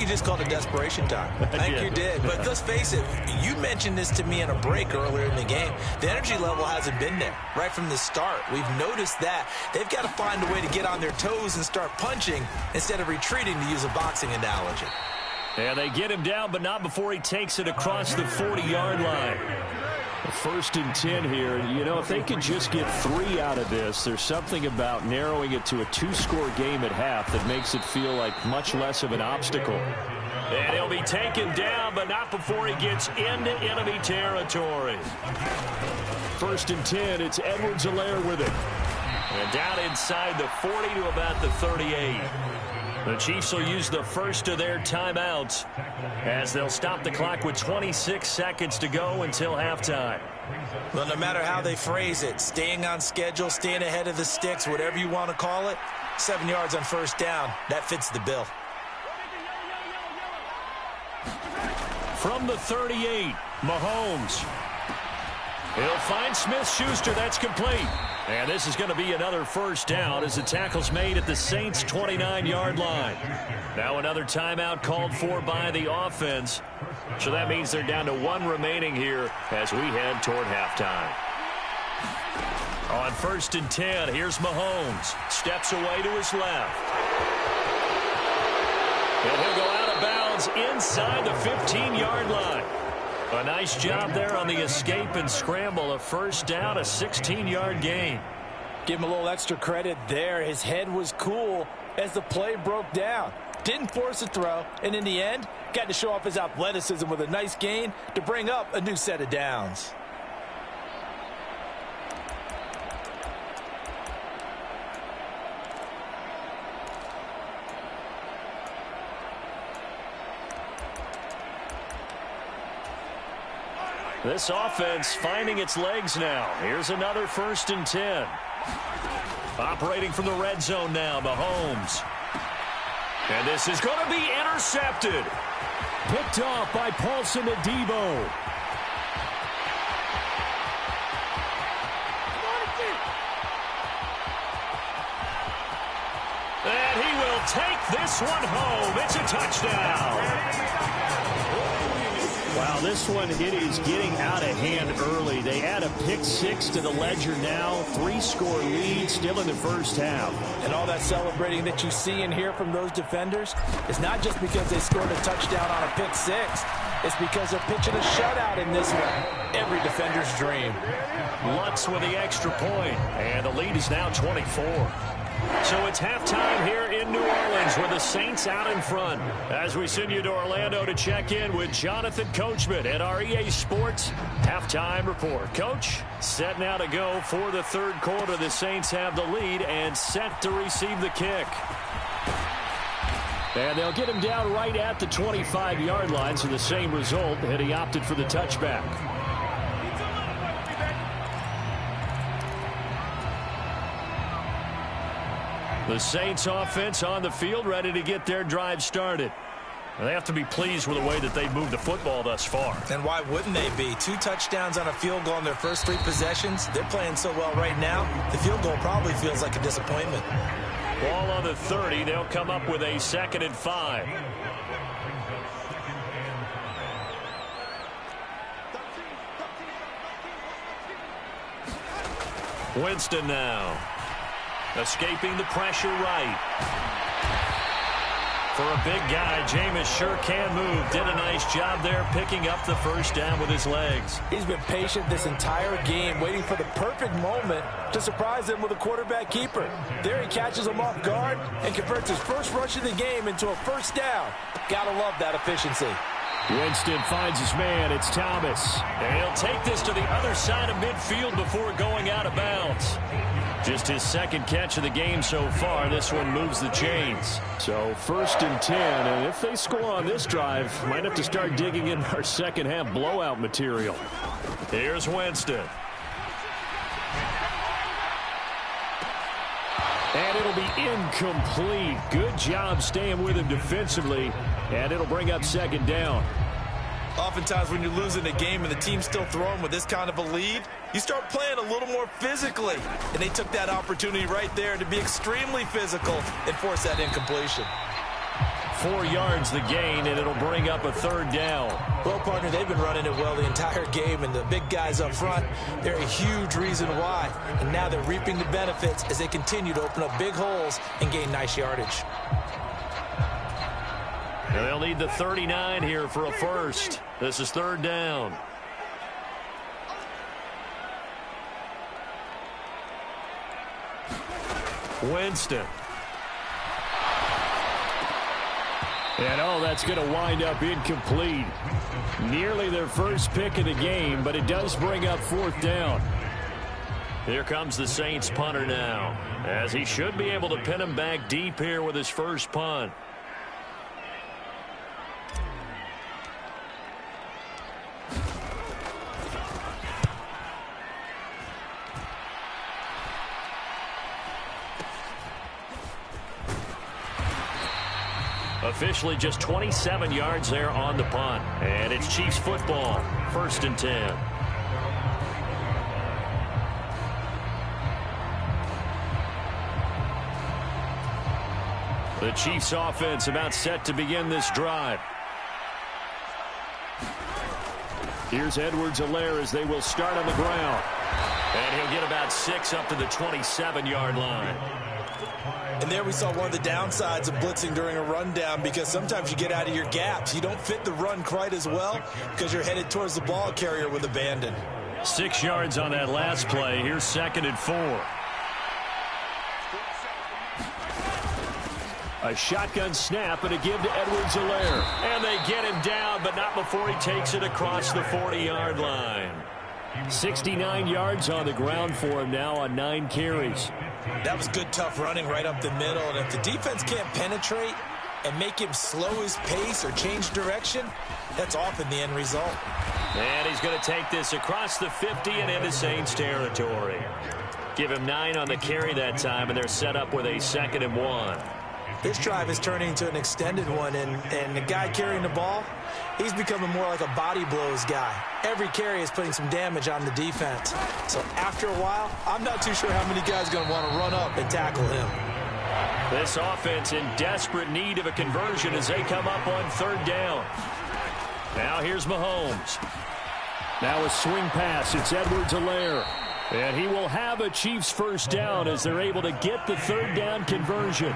just called it desperation time. I think you did. But let's face it, you mentioned this to me in a break earlier in the game. The energy level hasn't been there right from the start. We've noticed that. They've got to find a way to get on their toes and start punching instead of retreating, to use a boxing analogy. Yeah, they get him down, but not before he takes it across the 40-yard line. First and 10 here. You know, if they could just get 3 out of this, there's something about narrowing it to a 2-score game at half that makes it feel like much less of an obstacle. And he'll be taken down, but not before he gets into enemy territory. First and 10, it's Edwards-Helaire with it. And down inside the 40 to about the 38. The Chiefs will use the first of their timeouts as they'll stop the clock with 26 seconds to go until halftime. Well, no matter how they phrase it, staying on schedule, staying ahead of the sticks, whatever you want to call it, 7 yards on first down, that fits the bill. From the 38, Mahomes. He'll find Smith-Schuster. That's complete. And this is going to be another first down as the tackle's made at the Saints' 29-yard line. Now another timeout called for by the offense. So that means they're down to 1 remaining here as we head toward halftime. On first and 10, here's Mahomes. Steps away to his left. And he'll go out of bounds inside the 15-yard line. A nice job there on the escape and scramble. A first down, a 16-yard gain. Give him a little extra credit there. His head was cool as the play broke down. Didn't force a throw, and in the end, got to show off his athleticism with a nice gain to bring up a new set of downs. This offense finding its legs now. Here's another first and 10. Operating from the red zone now, Mahomes. And this is going to be intercepted. Picked off by Paulson Adebo. And he will take this one home. It's a touchdown. Wow, this one, it is getting out of hand early. They add a pick-6 to the ledger now. 3-score lead still in the first half. And all that celebrating that you see and hear from those defenders is not just because they scored a touchdown on a pick-6. It's because they're pitching a shutout in this one. Every defender's dream. Lutz with the extra point, and the lead is now 24. So it's halftime here in New Orleans with the Saints out in front. As we send you to Orlando to check in with Jonathan Coachman at our EA Sports Halftime Report. Coach, set now to go for the third quarter. The Saints have the lead and set to receive the kick. And they'll get him down right at the 25-yard line, so the same result, and he opted for the touchback. The Saints offense on the field, ready to get their drive started. They have to be pleased with the way that they've moved the football thus far. And why wouldn't they be? 2 touchdowns on a field goal in their first 3 possessions. They're playing so well right now, the field goal probably feels like a disappointment. Ball on the 30. They'll come up with a 2nd and 5. Winston now. Escaping the pressure right. For a big guy, Jameis sure can move. Did a nice job there picking up the first down with his legs. He's been patient this entire game, waiting for the perfect moment to surprise them with a quarterback keeper. There he catches him off guard and converts his first rush of the game into a first down. Gotta love that efficiency. Winston finds his man. It's Thomas. And he'll take this to the other side of midfield before going out of bounds. Just his 2nd catch of the game so far. This one moves the chains. So 1st and 10, and if they score on this drive, might have to start digging in our second half blowout material. Here's Winston. And it'll be incomplete. Good job staying with him defensively, and it'll bring up 2nd down. Oftentimes when you're losing a game and the team's still throwing with this kind of a lead, you start playing a little more physically. And they took that opportunity right there to be extremely physical and force that incompletion. 4 yards the gain, and it'll bring up a 3rd down. Well, partner, they've been running it well the entire game, and the big guys up front, they're a huge reason why. And now they're reaping the benefits as they continue to open up big holes and gain nice yardage. And they'll need the 39 here for a first. This is 3rd down. Winston. And that's going to wind up incomplete. Nearly their first pick of the game, but it does bring up 4th down. Here comes the Saints punter now, as he should be able to pin him back deep here with his first punt. Officially just 27 yards there on the punt. And it's Chiefs football. 1st and 10. The Chiefs offense about set to begin this drive. Here's Edwards-Helaire as they will start on the ground. And he'll get about 6 up to the 27-yard line. And there we saw one of the downsides of blitzing during a rundown, because sometimes you get out of your gaps. You don't fit the run quite as well because you're headed towards the ball carrier with abandon. 6 yards on that last play. Here's 2nd and 4. A shotgun snap and a give to Edwards-Helaire. And they get him down, but not before he takes it across the 40-yard line. 69 yards on the ground for him now on 9 carries. That was good, tough running right up the middle. And if the defense can't penetrate and make him slow his pace or change direction, that's often the end result. And he's going to take this across the 50 and into Saints territory. Give him 9 on the carry that time, and they're set up with a 2nd and 1. This drive is turning into an extended one, and the guy carrying the ball, he's becoming more like a body blows guy. Every carry is putting some damage on the defense. So after a while, I'm not too sure how many guys are going to want to run up and tackle him. This offense in desperate need of a conversion as they come up on third down. Now here's Mahomes. Now a swing pass. It's Edwards-Helaire. And he will have a Chiefs first down as they're able to get the third down conversion.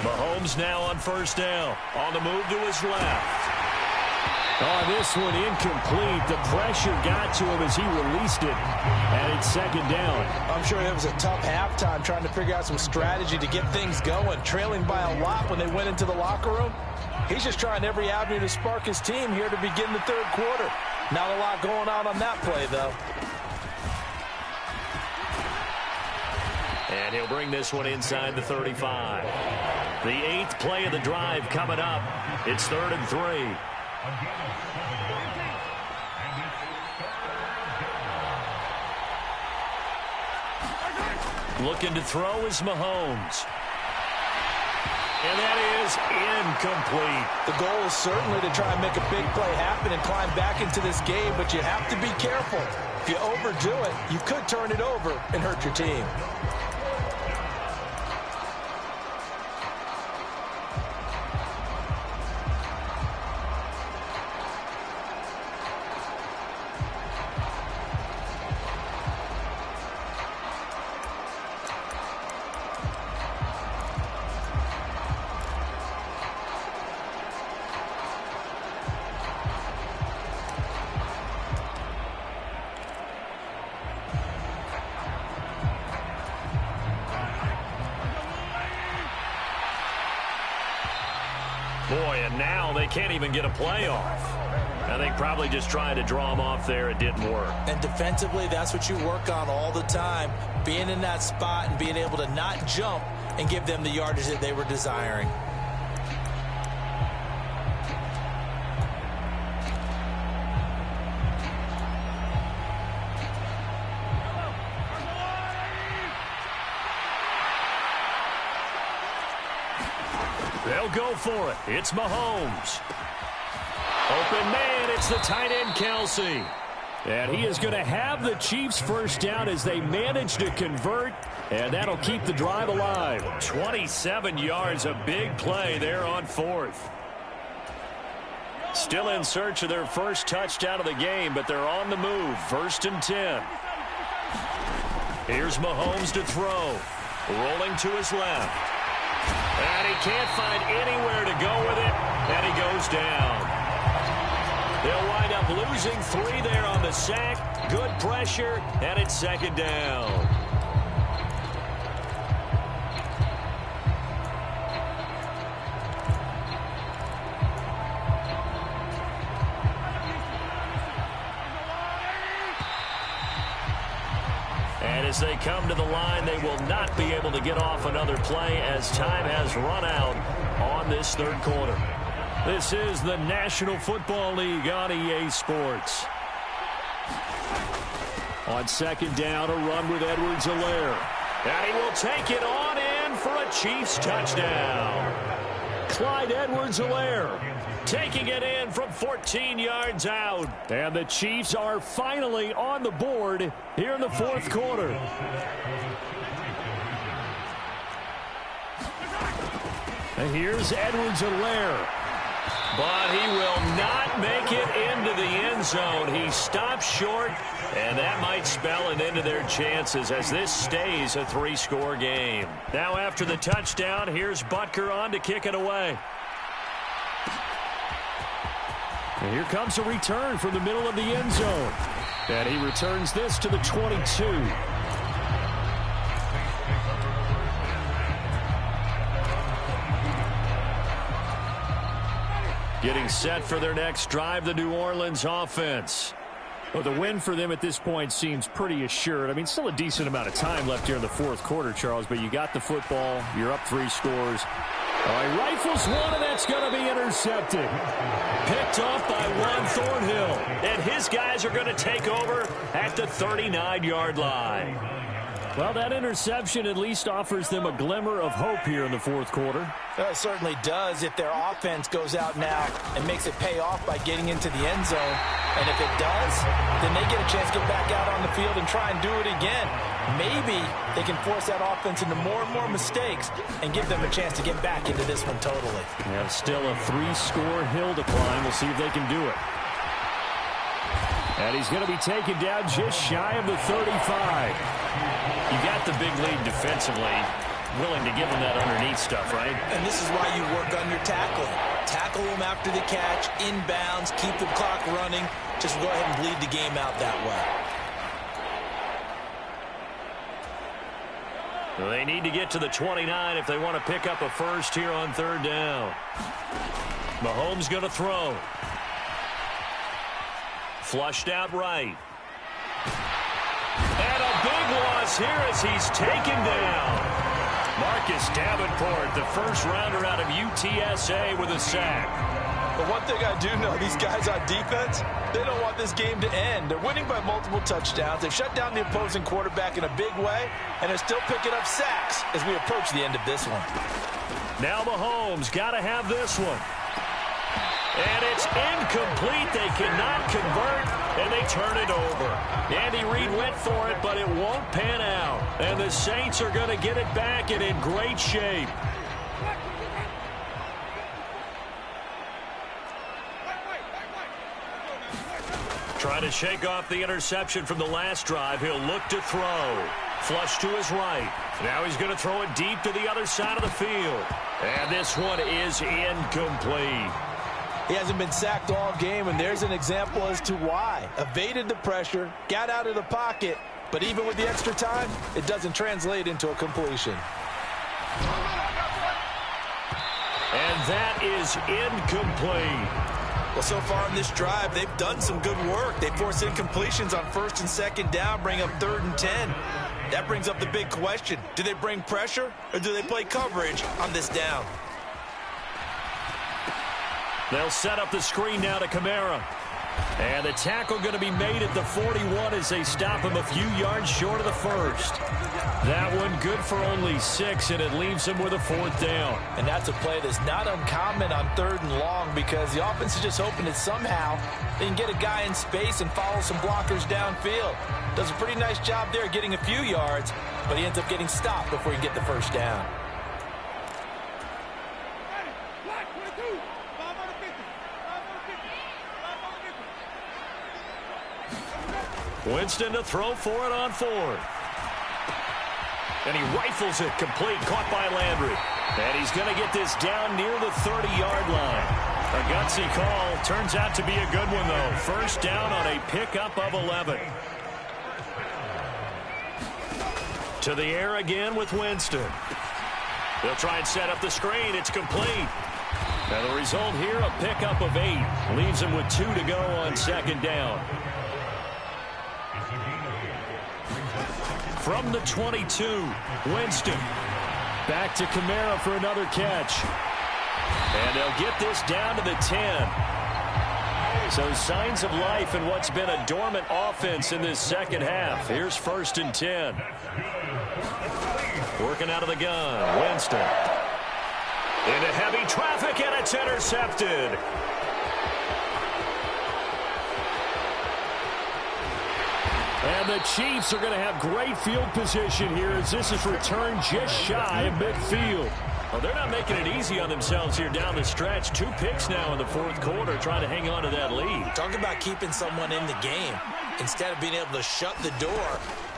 Mahomes now on first down. On the move to his left. Oh, this one incomplete. The pressure got to him as he released it. And it's second down. I'm sure it was a tough halftime trying to figure out some strategy to get things going. Trailing by a lot when they went into the locker room. He's just trying every avenue to spark his team here to begin the third quarter. Not a lot going on that play, though. And he'll bring this one inside the 35. The 8th play of the drive coming up. It's 3rd and 3. Looking to throw is Mahomes. And that is incomplete. The goal is certainly to try and make a big play happen and climb back into this game, but you have to be careful. If you overdo it, you could turn it over and hurt your team. Boy, and now they can't even get a play off. I think probably just trying to draw them off there, it didn't work. And defensively, that's what you work on all the time. Being in that spot and being able to not jump and give them the yardage that they were desiring. They'll go for it. It's Mahomes. Open man, it's the tight end, Kelsey. And he is going to have the Chiefs first down as they manage to convert, and that'll keep the drive alive. 27 yards, a big play there on 4th. Still in search of their first touchdown of the game, but they're on the move. 1st and 10. Here's Mahomes to throw. Rolling to his left. And he can't find anywhere to go with it, and he goes down. They'll wind up losing 3 there on the sack. Good pressure, and it's 2nd down. And as they come to the line, they will not be able to get off another play as time has run out on this 3rd quarter. This is the National Football League on EA Sports. On 2nd down, a run with Edwards-Helaire. And he will take it on in for a Chiefs touchdown. Clyde Edwards-Helaire taking it in from 14 yards out. And the Chiefs are finally on the board here in the 4th quarter. And here's Edwards-Helaire. But he will not make it into the end zone. He stops short, and that might spell an end to their chances as this stays a 3-score game. Now after the touchdown, here's Butker on to kick it away. And here comes a return from the middle of the end zone. And he returns this to the 22. Getting set for their next drive, the New Orleans offense. Well, the win for them at this point seems pretty assured. I mean, still a decent amount of time left here in the 4th quarter, Charles, but you got the football. You're up 3 scores. All right, rifles one, and that's going to be intercepted. Picked off by Juan Thornhill. And his guys are going to take over at the 39-yard line. Well, that interception at least offers them a glimmer of hope here in the fourth quarter. Well, it certainly does if their offense goes out now and makes it pay off by getting into the end zone. And if it does, then they get a chance to get back out on the field and try and do it again. Maybe they can force that offense into more and more mistakes and give them a chance to get back into this one totally. Yeah, still a 3-score hill to climb. We'll see if they can do it. And he's going to be taken down just shy of the 35. You got the big lead defensively, willing to give them that underneath stuff, right? And this is why you work on your tackling. Tackle them after the catch, inbounds, keep the clock running. Just go ahead and bleed the game out that way. Well, they need to get to the 29 if they want to pick up a first here on third down. Mahomes going to throw. Flushed out right. And a big loss here as he's taken down. Marcus Davenport, the first rounder out of UTSA with a sack. But one thing I do know, these guys on defense, they don't want this game to end. They're winning by multiple touchdowns. They've shut down the opposing quarterback in a big way, and they're still picking up sacks as we approach the end of this one. Now Mahomes got to have this one. And it's incomplete. They cannot convert, and they turn it over. Andy Reid went for it, but it won't pan out. And the Saints are going to get it back and in great shape. Trying to shake off the interception from the last drive. He'll look to throw. Flush to his right. Now he's going to throw it deep to the other side of the field. And this one is incomplete. He hasn't been sacked all game, and there's an example as to why. Evaded the pressure, got out of the pocket, but even with the extra time, it doesn't translate into a completion. And that is incomplete. Well, so far on this drive, they've done some good work. They force incompletions on first and second down, bring up 3rd and 10. That brings up the big question. Do they bring pressure, or do they play coverage on this down? They'll set up the screen now to Kamara. And the tackle going to be made at the 41 as they stop him a few yards short of the first. That one good for only 6, and it leaves him with a 4th down. And that's a play that's not uncommon on 3rd and long because the offense is just hoping that somehow they can get a guy in space and follow some blockers downfield. Does a pretty nice job there getting a few yards, but he ends up getting stopped before he can get the first down. Winston to throw for it on 4th. And he rifles it complete, caught by Landry. And he's going to get this down near the 30-yard line. A gutsy call. Turns out to be a good one, though. First down on a pickup of 11. To the air again with Winston. They'll try and set up the screen. It's complete. And the result here, a pickup of 8. Leaves him with 2 to go on second down. From the 22, Winston. Back to Kamara for another catch. And they'll get this down to the 10. So signs of life in what's been a dormant offense in this second half. Here's 1st and 10. Working out of the gun, Winston. Into heavy traffic, and it's intercepted. And the Chiefs are going to have great field position here as this is returned just shy of midfield. Well, they're not making it easy on themselves here down the stretch. 2 picks now in the 4th quarter trying to hang on to that lead. Talk about keeping someone in the game. Instead of being able to shut the door,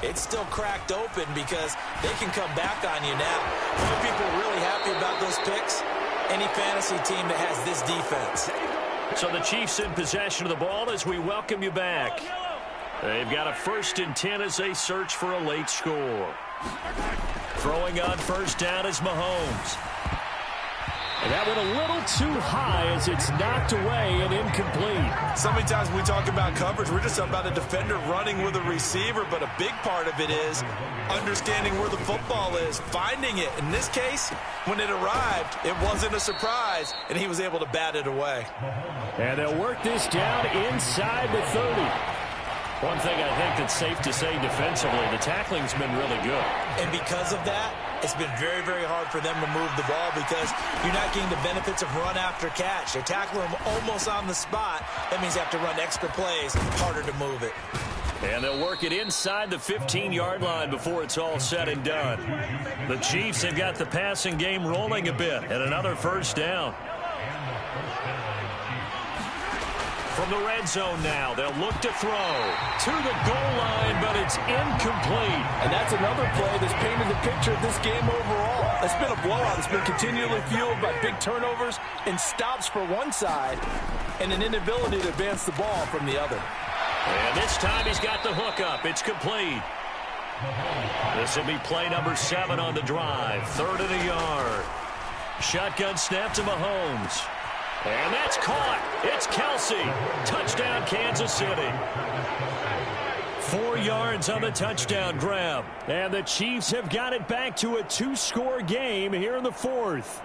it's still cracked open because they can come back on you now. Are people really happy about those picks? Any fantasy team that has this defense. So the Chiefs in possession of the ball as we welcome you back. They've got a 1st and 10 as they search for a late score. Throwing on first down is Mahomes. And that went a little too high as it's knocked away and incomplete. So many times when we talk about coverage, we're just about a defender running with a receiver, but a big part of it is understanding where the football is, finding it. In this case, when it arrived, it wasn't a surprise, and he was able to bat it away. And they'll work this down inside the 30. One thing I think that's safe to say defensively, the tackling's been really good. And because of that, it's been very, very hard for them to move the ball because you're not getting the benefits of run after catch. They're tackling them almost on the spot. That means you have to run extra plays, harder to move it. And they'll work it inside the 15-yard line before it's all said and done. The Chiefs have got the passing game rolling a bit, and another first down. From the red zone now, they'll look to throw to the goal line, but it's incomplete. And that's another play that's painted the picture of this game overall. It's been a blowout. It's been continually fueled by big turnovers and stops for one side and an inability to advance the ball from the other. And this time he's got the hook up. It's complete. This will be play number 7 on the drive. 3rd and a yard. Shotgun snap to Mahomes. And that's caught. It's Kelsey. Touchdown, Kansas City. 4 yards on the touchdown grab. And the Chiefs have got it back to a 2-score game here in the 4th.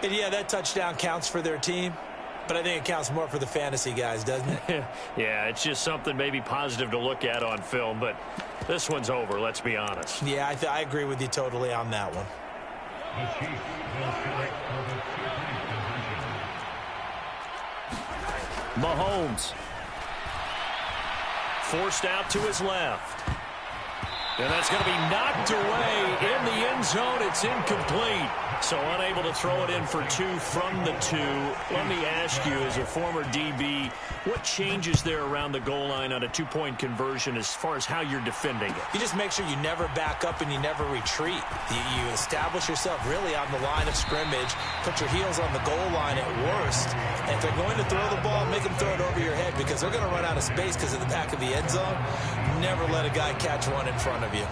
And yeah, that touchdown counts for their team. But I think it counts more for the fantasy guys, doesn't it? Yeah, it's just something maybe positive to look at on film, but this one's over, let's be honest. Yeah, I agree with you totally on that one. Mahomes. Forced out to his left. And that's going to be knocked away in the end zone. It's incomplete. So unable to throw it in for 2 from the 2. Let me ask you, as a former DB, what changes there around the goal line on a 2-point conversion as far as how you're defending it? You just make sure you never back up and you never retreat. You establish yourself really on the line of scrimmage, put your heels on the goal line at worst. And if they're going to throw the ball, make them throw it over your head because they're going to run out of space because of the back of the end zone. Never let a guy catch one in front of you.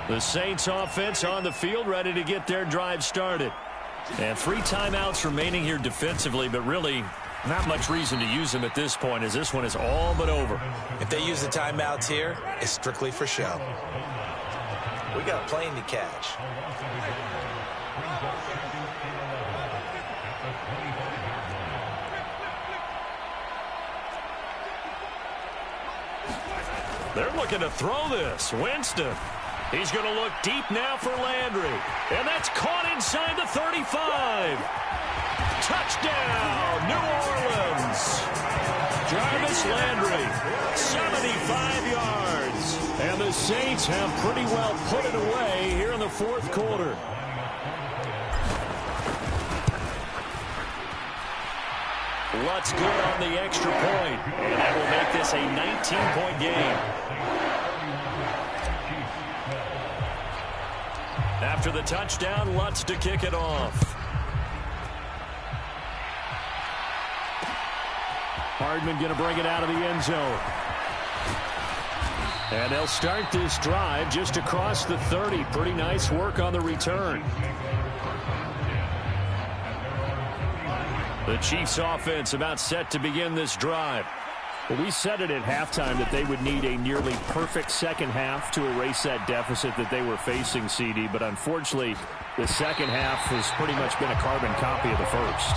The Saints offense on the field, ready to get their drive started. And 3 timeouts remaining here defensively, but really not much reason to use them at this point as this one is all but over. If they use the timeouts here, it's strictly for show. We got a plane to catch. They're looking to throw this. Winston. He's going to look deep now for Landry. And that's caught inside the 35. Touchdown, New Orleans. Jarvis Landry, 75 yards. And the Saints have pretty well put it away here in the 4th quarter. Lutz good on the extra point. And that will make this a 19-point game. After the touchdown, Lutz to kick it off. Hardman going to bring it out of the end zone. And they'll start this drive just across the 30. Pretty nice work on the return. The Chiefs offense about set to begin this drive. Well, we said it at halftime that they would need a nearly perfect second half to erase that deficit that they were facing, CD. But unfortunately, the second half has pretty much been a carbon copy of the first.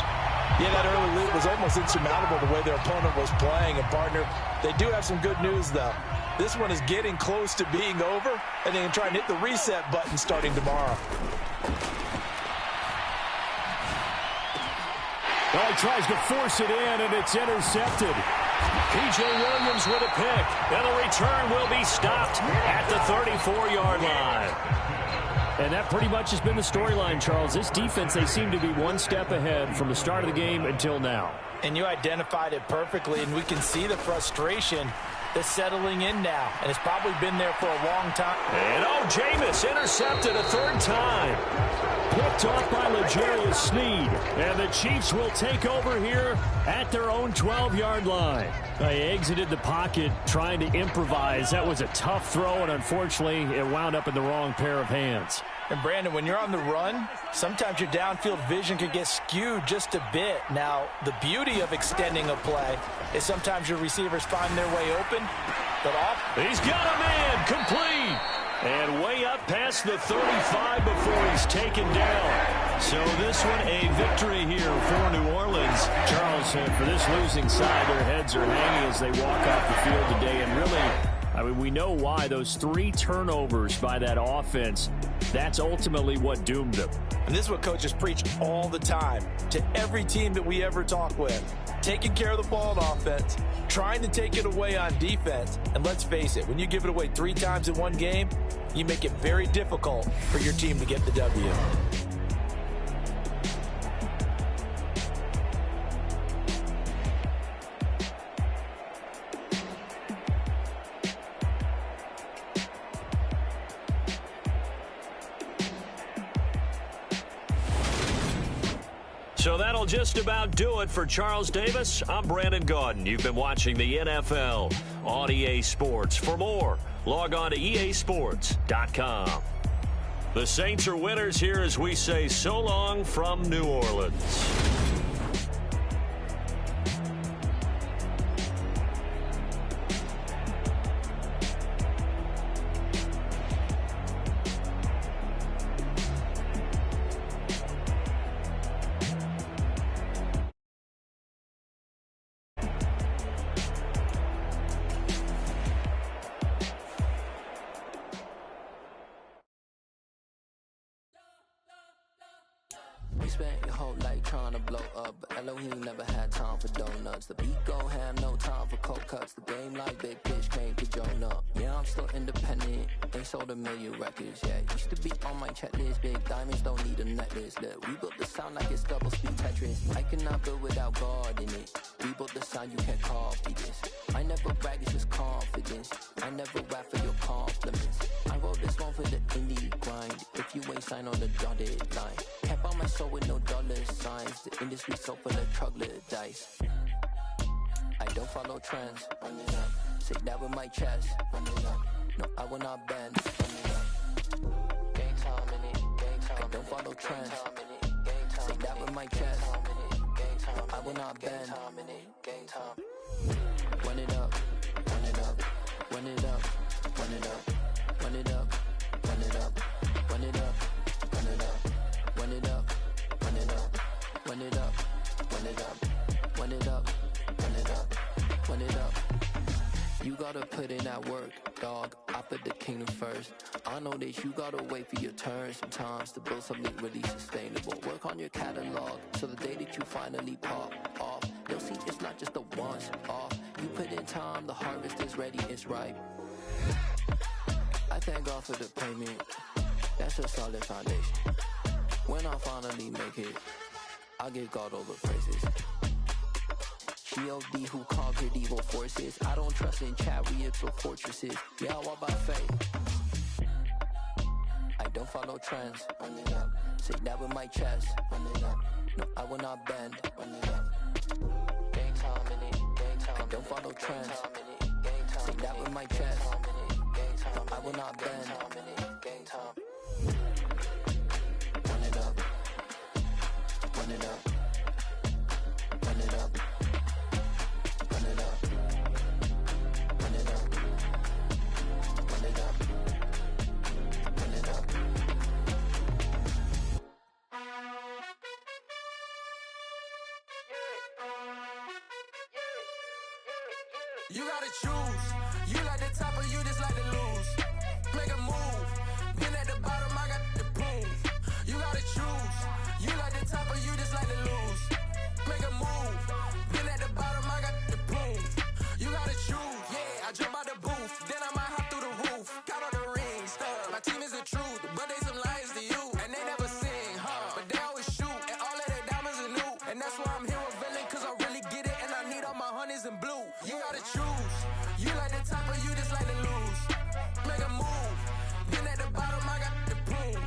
Yeah, that early lead was almost insurmountable the way their opponent was playing. And, partner, they do have some good news, though. This one is getting close to being over, and they can try and hit the reset button starting tomorrow. Well, he tries to force it in, and it's intercepted. P.J. Williams with a pick, and the return will be stopped at the 34-yard line. And that pretty much has been the storyline, Charles. This defense, they seem to be one step ahead from the start of the game until now. And you identified it perfectly, and we can see the frustration that's settling in now. And it's probably been there for a long time. And, Jameis intercepted a 3rd time. Picked off by L'Jarius Sneed. And the Chiefs will take over here at their own 12-yard line. They exited the pocket trying to improvise. That was a tough throw, and unfortunately, it wound up in the wrong pair of hands. And, Brandon, when you're on the run, sometimes your downfield vision can get skewed just a bit. Now, the beauty of extending a play is sometimes your receivers find their way open, but he's got a man complete. And way up past the 35 before he's taken down. So this one a victory here for New Orleans. Charles, for this losing side, their heads are hanging as they walk off the field today. And really, I mean, we know why. Those 3 turnovers by that offense, that's ultimately what doomed them. And this is what coaches preach all the time to every team that we ever talk with. Taking care of the ball on offense, trying to take it away on defense. And let's face it, when you give it away 3 times in one game, you make it very difficult for your team to get the W. So that'll just about do it for Charles Davis. I'm Brandon Gaudin. You've been watching the NFL on EA Sports. For more, log on to easports.com. The Saints are winners here as we say so long from New Orleans. Spent your whole life trying to blow up, but Elohim never had time for donuts. The beat gon' have no time for cold cuts. The game like big bitch came to join up. Yeah, I'm still independent. They sold 1 million records. Yeah, used to be on my checklist. Big diamonds don't need a necklace. Look, we built the sound like it's double speed Tetris. I cannot build without God in it. We built the sound, you can't copy this. I never brag, it's just confidence. I never rap for your compliments. I wrote this one for the indie grind. If you ain't signed on the dotted line, can't buy my soul with no dollar signs. The industry so full of troglodytes. I don't follow trends. Say that with my chest. No, I will not bend. Gang time in it. I don't follow trends. Say that with my chest. No, I will not bend. Run it up, run it up, run it up, run it up, run it up, run it up, run it up, run it up, run it up, run it up, run it up, run it up, run it up, run it up, run it up. You gotta put in that work, dog. I put the kingdom first. I know that you gotta wait for your turn sometimes to build something really sustainable. Work on your catalog, so the day that you finally pop off, you'll see it's not just a once off. You put in time, the harvest is ready, it's ripe. I thank God for the payment. That's a solid foundation. When I finally make it, I'll give God all the praises. G.O.D. who conquered evil forces. I don't trust in chariots or fortresses. Yeah, I walk by faith. I don't follow trends. Run it up. Say that with my chest. Run it up. No, I will not bend. Run it up. Gang time in it. Gang time. I don't follow trends. Say that with my chest. No, I will not bend. Gang time. Run it up. Run it up. Run it up. Run it up. Run it up. Run it up. Run it up. You gotta choose. You like the top or you just like to lose. Make a move. Been at the bottom, I got the proof. You gotta choose. You like the top or you just like to lose. Make a move. Been at the bottom, I got the proof. You gotta choose. Yeah, I jump out the booth. Then I might hop through the roof. Count all the rings. My team is the truth, but they some liars to you. And they never sing, huh? But they always shoot. And all of their diamonds are new. And that's why I'm here with villain, cause I really get it. And I need all my honeys in blue. You gotta choose. You like the top or you just like to lose. Make a move. Been at the bottom, I got the proof.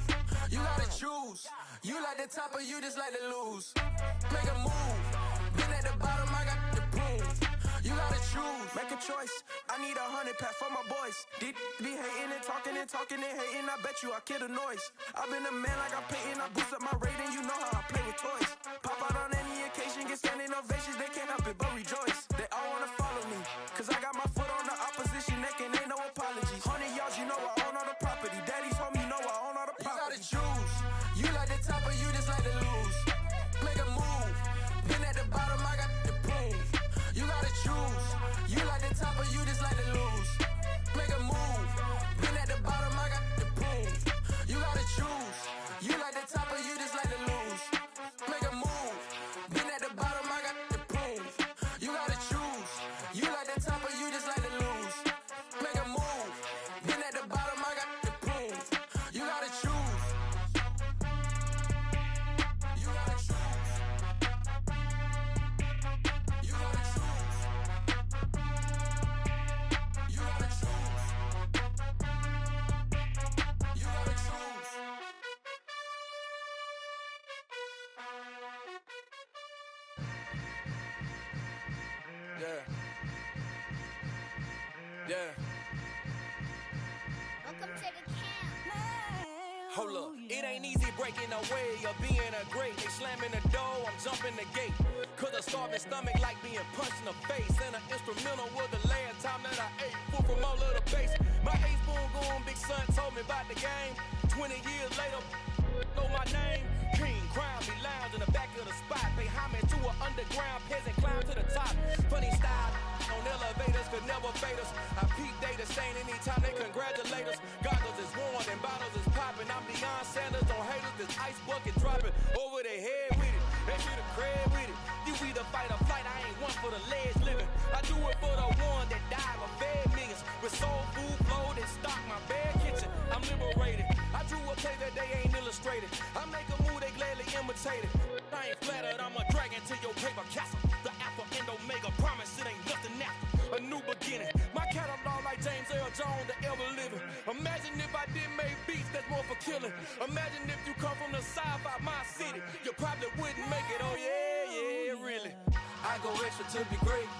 You gotta choose. You like the top or you just like to lose. Make a move. Been at the bottom, I got the proof. You gotta choose. Make a choice. I need 100 pack for my boys. Deep be hating and talking and hating. I bet you I kill the noise. I've been a man like I'm painting. I boost up my rating. You know how I play with toys. Pop out on any occasion, get standing ovations. They can't help it but rejoice. They all wanna follow me, cause I got my foot on the opposition neck and ain't no apologies. 100 yards, you know I own all the property. Daddy's home, you know I own all the property. You gotta choose. You like the top or you just like the Yeah. Welcome to the camp. Hold up, it ain't easy breaking away or being a great. They slamming the door, I'm jumping the gate. Cause a starving stomach like being punched in the face. And an instrumental was the last time that I ate food from all of the base. My A-spoon goon, big son told me about the game. 20 years later, know my name. King, crown, me lounge in the back of the spot. Pay homage to an underground peasant, climb to the top. Funny style on elevators could never fade us. I peep data stain anytime they congratulate us. Goggles is worn and bottles is popping. I'm beyond Sanders on haters, this ice bucket dropping over their head with it. They get a crab with it. You either fight or flight, I ain't one for the legs living. I do it for the one that died or fed millions. With soul food flow that stock my bad kitchen. I'm liberated. I drew a play that they ain't illustrated. I make a move, they gladly imitate it. I ain't flattered, I'm a dragon to your paper castle. The alpha and omega, promise it ain't nothing after. A new beginning. My catalog like James Earl Jones, the ever living. Imagine if I didn't make beats that's more for killing. Imagine if you come from the south out my city. You probably wouldn't make it, oh yeah, really. I go extra to be great.